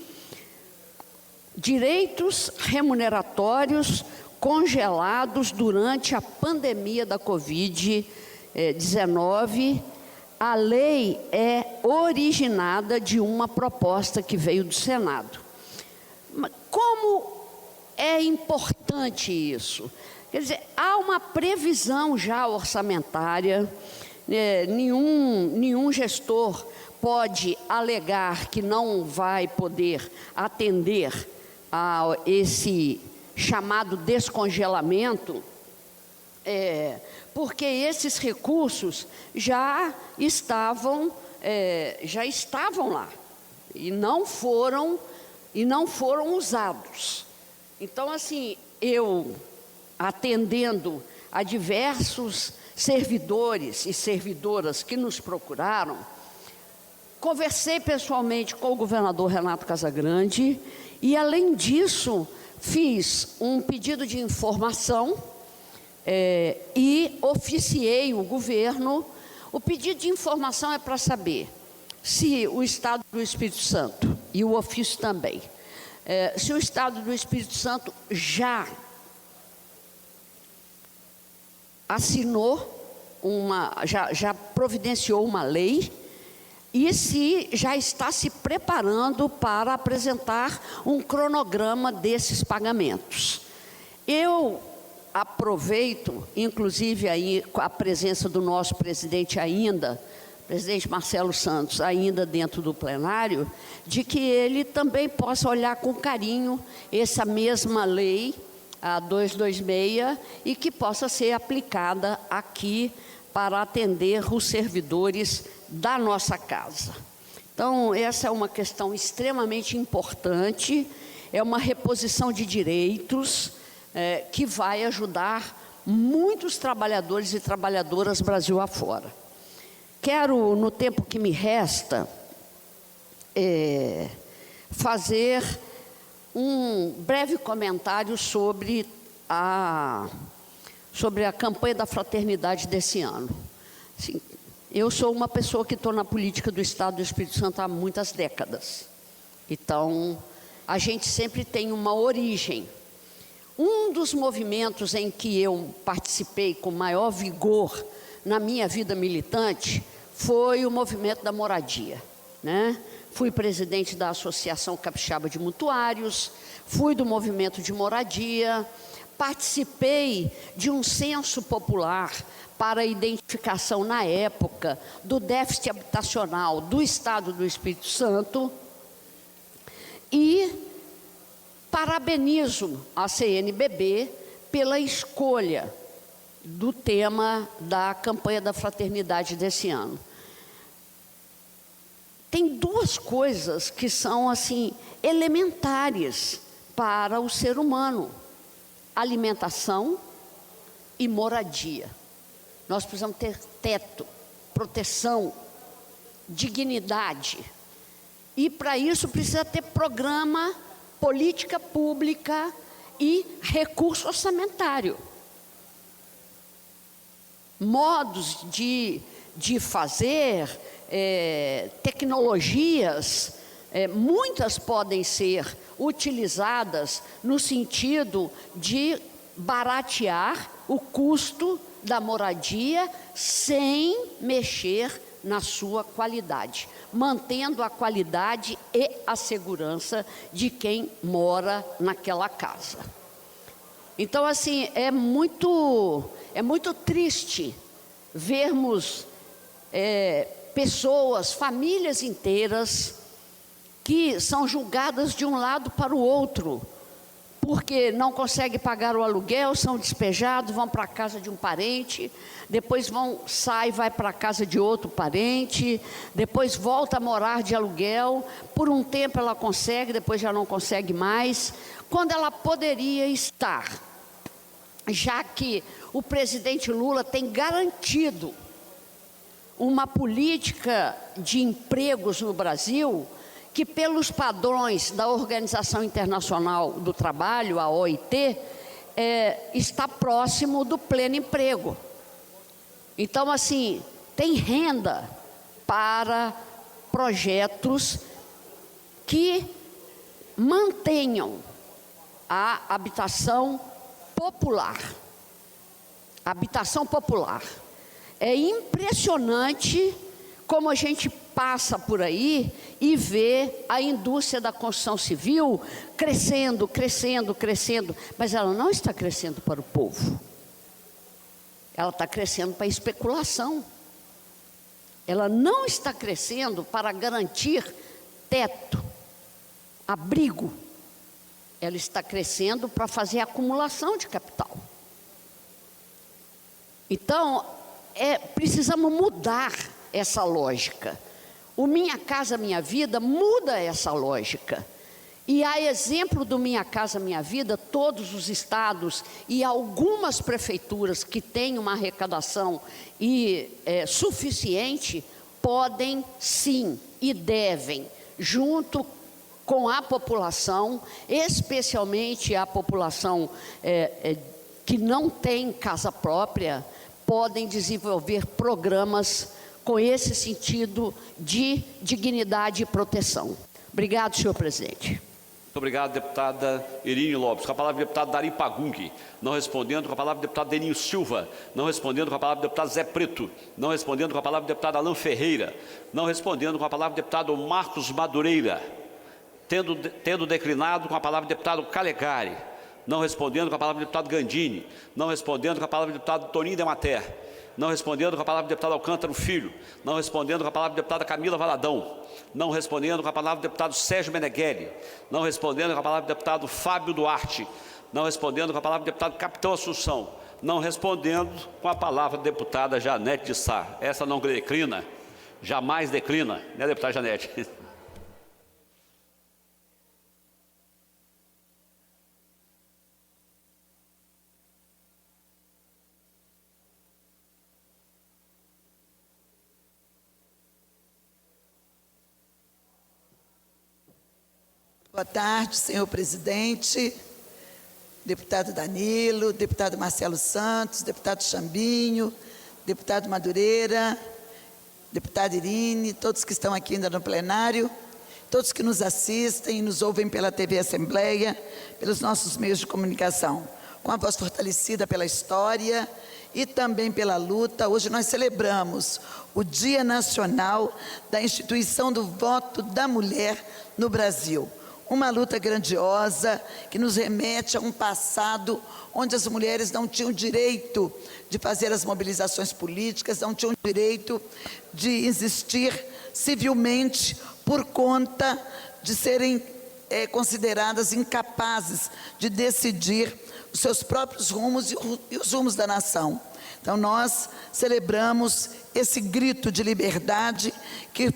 S10: direitos remuneratórios congelados durante a pandemia da Covid-19. A lei é originada de uma proposta que veio do Senado. Como é importante isso? Quer dizer, há uma previsão já orçamentária, nenhum gestor pode alegar que não vai poder atender a esse chamado descongelamento, porque esses recursos já estavam lá e não foram usados. Então, assim, eu, atendendo a diversos servidores e servidoras que nos procuraram, conversei pessoalmente com o governador Renato Casagrande e, além disso, fiz um pedido de informação e oficiei o governo. O pedido de informação é para saber se o Estado do Espírito Santo, e o ofício também, se o Estado do Espírito Santo já assinou já providenciou uma lei e se já está se preparando para apresentar um cronograma desses pagamentos. Eu aproveito, inclusive, aí, a presença do nosso presidente ainda, presidente Marcelo Santos, ainda dentro do plenário, de que ele também possa olhar com carinho essa mesma lei, a 226, e que possa ser aplicada aqui para atender os servidores da nossa casa. Então, essa é uma questão extremamente importante, é uma reposição de direitos, que vai ajudar muitos trabalhadores e trabalhadoras Brasil afora. Quero, no tempo que me resta, fazer um breve comentário sobre a campanha da fraternidade desse ano. Assim, eu sou uma pessoa que estou na política do Estado do Espírito Santo há muitas décadas. Então, a gente sempre tem uma origem. Um dos movimentos em que eu participei com maior vigor na minha vida militante foi o movimento da moradia, né? Fui presidente da Associação Capixaba de Mutuários, fui do movimento de moradia, participei de um censo popular para a identificação, na época, do déficit habitacional do Estado do Espírito Santo e parabenizo a CNBB pela escolha do tema da campanha da fraternidade desse ano. Tem duas coisas que são, assim, elementares para o ser humano: alimentação e moradia. Nós precisamos ter teto, proteção, dignidade. E, para isso, precisa ter programa, política pública e recurso orçamentário. Modos de fazer, tecnologias, muitas podem ser utilizadas no sentido de baratear o custo da moradia sem mexer na sua qualidade, mantendo a qualidade e a segurança de quem mora naquela casa. Então, assim, é muito triste vermos pessoas, famílias inteiras, que são julgadas de um lado para o outro, porque não conseguem pagar o aluguel, são despejados, vão para a casa de um parente, depois vai para a casa de outro parente, depois volta a morar de aluguel, por um tempo ela consegue, depois já não consegue mais, quando ela poderia estar, já que o presidente Lula tem garantido uma política de empregos no Brasil que, pelos padrões da Organização Internacional do Trabalho, a OIT, está próximo do pleno emprego. Então, assim, tem renda para projetos que mantenham a habitação popular. Habitação popular. É impressionante como a gente passa por aí e vê a indústria da construção civil crescendo, crescendo, crescendo, mas ela não está crescendo para o povo. Ela está crescendo para a especulação. Ela não está crescendo para garantir teto, abrigo. Ela está crescendo para fazer acumulação de capital. Então, precisamos mudar essa lógica. O Minha Casa Minha Vida muda essa lógica. E a exemplo do Minha Casa Minha Vida, todos os estados e algumas prefeituras que têm uma arrecadação suficiente, podem sim e devem, junto com a população, especialmente a população que não tem casa própria, podem desenvolver programas com esse sentido de dignidade e proteção. Obrigado, senhor presidente.
S2: Muito obrigado, deputada Irine Lopes. Com a palavra, o deputado Dari Pagung. Não respondendo, com a palavra, o deputado Deninho Silva. Não respondendo, com a palavra, o deputado Zé Preto. Não respondendo, com a palavra, o deputado Alain Ferreira. Não respondendo, com a palavra, o deputado Marcos Madureira. Tendo declinado, com a palavra, o deputado Calegari. Não respondendo, com a palavra, o deputado Gandini. Não respondendo, com a palavra, o deputado Toninho Demater. Não respondendo, com a palavra, o deputado Alcântara Filho. Não respondendo, com a palavra, a deputada Camila Valadão. Não respondendo, com a palavra, o deputado Sérgio Meneghelli. Não respondendo, com a palavra, o deputado Fábio Duarte. Não respondendo, com a palavra, o deputado Capitão Assunção. Não respondendo, com a palavra, a deputada Janete de Sá. Essa não declina, jamais declina, né, deputada Janete?
S13: Boa tarde, senhor presidente, deputado Danilo, deputado Marcelo Santos, deputado Chambinho, deputado Madureira, deputada Irine, todos que estão aqui ainda no plenário, todos que nos assistem e nos ouvem pela TV Assembleia, pelos nossos meios de comunicação. Com a voz fortalecida pela história e também pela luta, hoje nós celebramos o Dia Nacional da Instituição do Voto da Mulher no Brasil. Uma luta grandiosa que nos remete a um passado onde as mulheres não tinham direito de fazer as mobilizações políticas, não tinham direito de existir civilmente por conta de serem consideradas incapazes de decidir os seus próprios rumos e os rumos da nação. Então nós celebramos esse grito de liberdade que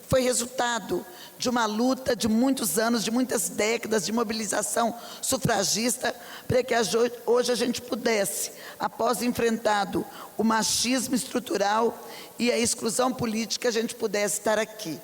S13: foi resultado de uma luta de muitos anos, de muitas décadas de mobilização sufragista, para que hoje a gente pudesse, após enfrentado o machismo estrutural e a exclusão política, a gente pudesse estar aqui.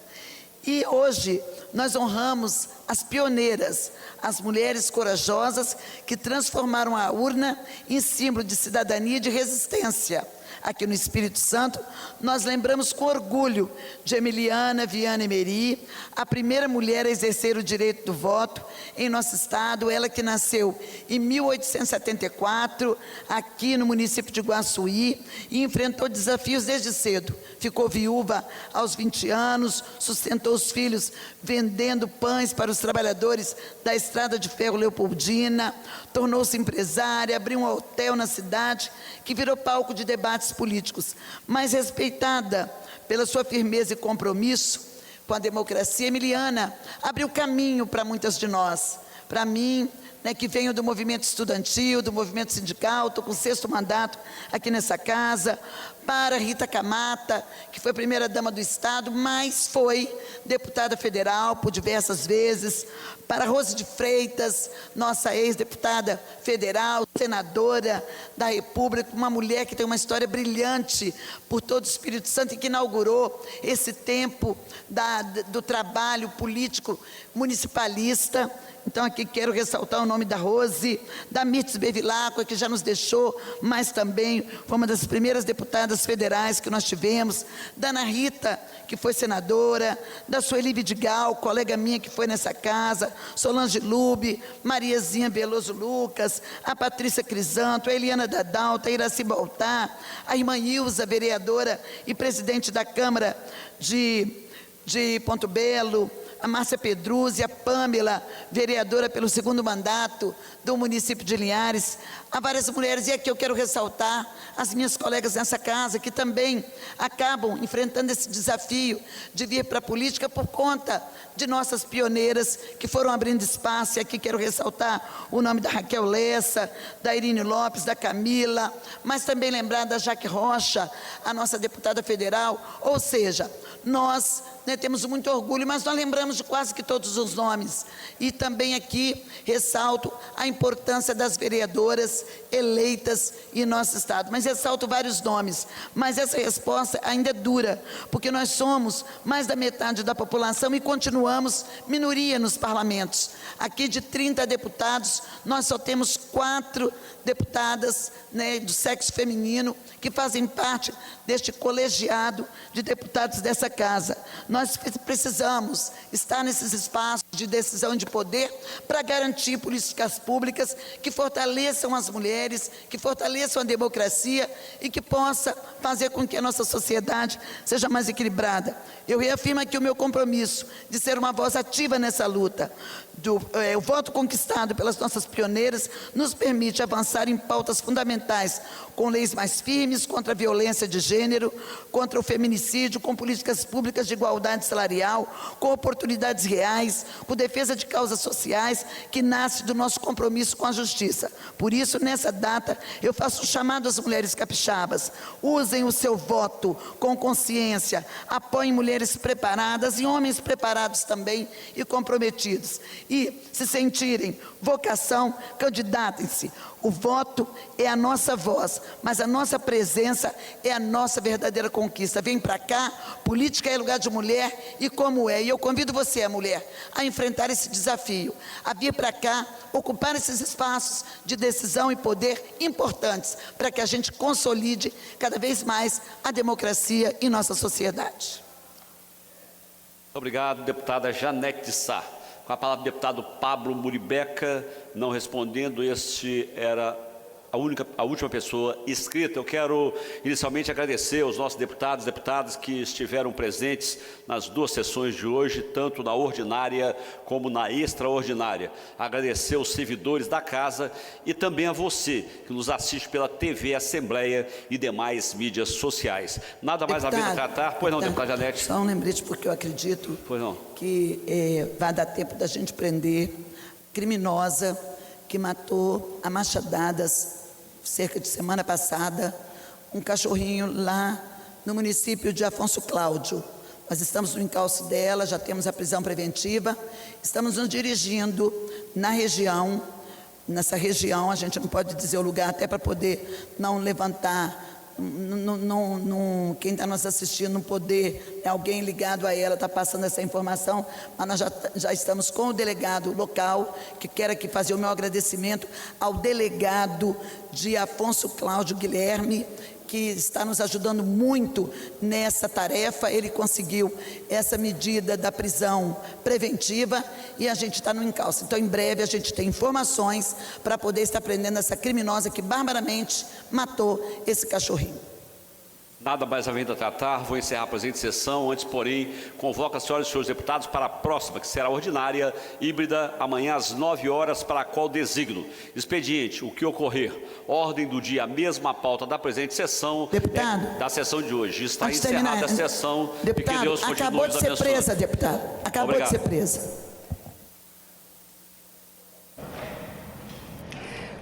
S13: E hoje nós honramos as pioneiras, as mulheres corajosas que transformaram a urna em símbolo de cidadania e de resistência. Aqui no Espírito Santo, nós lembramos com orgulho de Emiliana Viana Emery, a primeira mulher a exercer o direito do voto em nosso estado, ela que nasceu em 1874, aqui no município de Guaçuí, e enfrentou desafios desde cedo. Ficou viúva aos 20 anos, sustentou os filhos vendendo pães para os trabalhadores da Estrada de Ferro Leopoldina, tornou-se empresária, abriu um hotel na cidade, que virou palco de debates políticos, mas respeitada pela sua firmeza e compromisso com a democracia, Emiliana abriu caminho para muitas de nós. Para mim, que venho do movimento estudantil, do movimento sindical, estou com o 6º mandato aqui nessa casa, para Rita Camata, que foi a primeira-dama do Estado, mas foi deputada federal por diversas vezes, para Rose de Freitas, nossa ex-deputada federal, senadora da República, uma mulher que tem uma história brilhante por todo o Espírito Santo e que inaugurou esse tempo do trabalho político municipalista. Então aqui quero ressaltar o nome da Rose, da Mirtz Bevilacqua, que já nos deixou, mas também foi uma das primeiras deputadas federais que nós tivemos, da Ana Rita, que foi senadora, da Sueli Vidigal, colega minha que foi nessa casa, Solange Lube, Mariazinha Veloso Lucas, a Patrícia Crisanto, a Eliana Dadalta, a Iraci Baltar, a irmã Ilza, vereadora e presidente da Câmara de Ponto Belo, a Márcia Pedruzzi, a Pâmela, vereadora pelo 2º mandato do município de Linhares, há várias mulheres, e aqui eu quero ressaltar as minhas colegas nessa casa, que também acabam enfrentando esse desafio de vir para a política por conta de nossas pioneiras que foram abrindo espaço, e aqui quero ressaltar o nome da Raquel Lessa, da Irine Lopes, da Camila, mas também lembrar da Jaque Rocha, a nossa deputada federal. Ou seja, nós temos muito orgulho, mas nós lembramos de quase que todos os nomes. E também aqui ressalto a importância das vereadoras eleitas em nosso estado. Mas ressalto vários nomes. Mas essa resposta ainda é dura, porque nós somos mais da metade da população e continuamos minoria nos parlamentos. Aqui de 30 deputados, nós só temos 4 deputadas do sexo feminino que fazem parte deste colegiado de deputados dessa casa. Nós precisamos estar nesses espaços de decisão e de poder para garantir políticas públicas que fortaleçam as mulheres, que fortaleçam a democracia e que possa fazer com que a nossa sociedade seja mais equilibrada. Eu reafirmo aqui o meu compromisso de ser uma voz ativa nessa luta. O voto conquistado pelas nossas pioneiras nos permite avançar em pautas fundamentais, com leis mais firmes contra a violência de gênero, contra o feminicídio, com políticas públicas de igualdade salarial, com oportunidades reais, com defesa de causas sociais, que nasce do nosso compromisso com a justiça. Por isso, nessa data, eu faço um chamado às mulheres capixabas: usem o seu voto com consciência, apoiem mulheres preparadas e homens preparados também e comprometidos. E, se sentirem vocação, candidatem-se. O voto é a nossa voz, mas a nossa presença é a nossa verdadeira conquista. Vem para cá, política é lugar de mulher e como é. E eu convido você, a mulher, a enfrentar esse desafio, a vir para cá, ocupar esses espaços de decisão e poder importantes para que a gente consolide cada vez mais a democracia em nossa sociedade.
S2: Obrigado, deputada Janete de Sá. Com a palavra o deputado Pablo Muribeca, não respondendo, este era a última pessoa inscrita. Eu quero inicialmente agradecer aos nossos deputados e deputadas que estiveram presentes nas duas sessões de hoje, tanto na ordinária como na extraordinária. Agradecer aos servidores da casa e também a você que nos assiste pela TV Assembleia e demais mídias sociais. Nada mais a ver a tratar. Pois não, deputada Janete.
S13: Só um lembrete, porque eu acredito que vai dar tempo da gente prender criminosa que matou a machadadas, cerca de semana passada, um cachorrinho lá no município de Afonso Cláudio. Nós estamos no encalço dela, já temos a prisão preventiva, estamos nos dirigindo na região, nessa região, a gente não pode dizer o lugar, até para poder não levantar, quem está nos assistindo não poder, alguém ligado a ela está passando essa informação, mas nós já estamos com o delegado local, que quero aqui fazer o meu agradecimento ao delegado de Afonso Cláudio Guilherme, que está nos ajudando muito nessa tarefa. Ele conseguiu essa medida da prisão preventiva e a gente está no encalço. Então, em breve, a gente tem informações para poder estar prendendo essa criminosa que barbaramente matou esse cachorrinho.
S2: Nada mais havendo a tratar, vou encerrar a presente sessão. Antes, porém, convoco as senhoras e senhores deputados para a próxima, que será ordinária, híbrida, amanhã às 9 horas, para a qual designo. Expediente, o que ocorrer. Ordem do dia, a mesma pauta da presente sessão, da sessão de hoje. Está encerrada a sessão.
S13: Deputado,
S2: e que Deus continue
S13: acabou de ser presa, deputado. Acabou de ser presa.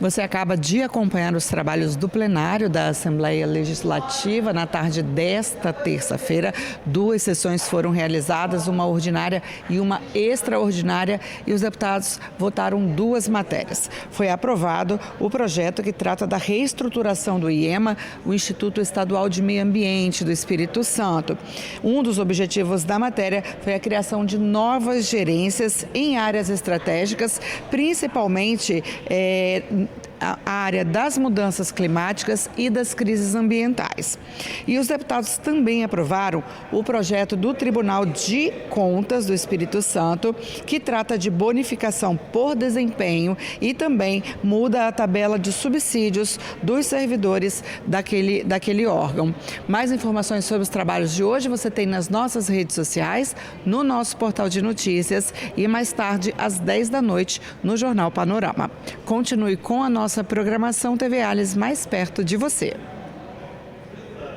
S1: Você acaba de acompanhar os trabalhos do plenário da Assembleia Legislativa. Na tarde desta terça-feira, 2 sessões foram realizadas, uma ordinária e uma extraordinária, e os deputados votaram 2 matérias. Foi aprovado o projeto que trata da reestruturação do IEMA, o Instituto Estadual de Meio Ambiente do Espírito Santo. Um dos objetivos da matéria foi a criação de novas gerências em áreas estratégicas, principalmente a área das mudanças climáticas e das crises ambientais. E os deputados também aprovaram o projeto do Tribunal de Contas do Espírito Santo, que trata de bonificação por desempenho e também muda a tabela de subsídios dos servidores daquele órgão. Mais informações sobre os trabalhos de hoje você tem nas nossas redes sociais, no nosso portal de notícias e mais tarde, às 10 da noite, no Jornal Panorama. Continue com a nossa programação TV Alias mais perto de você.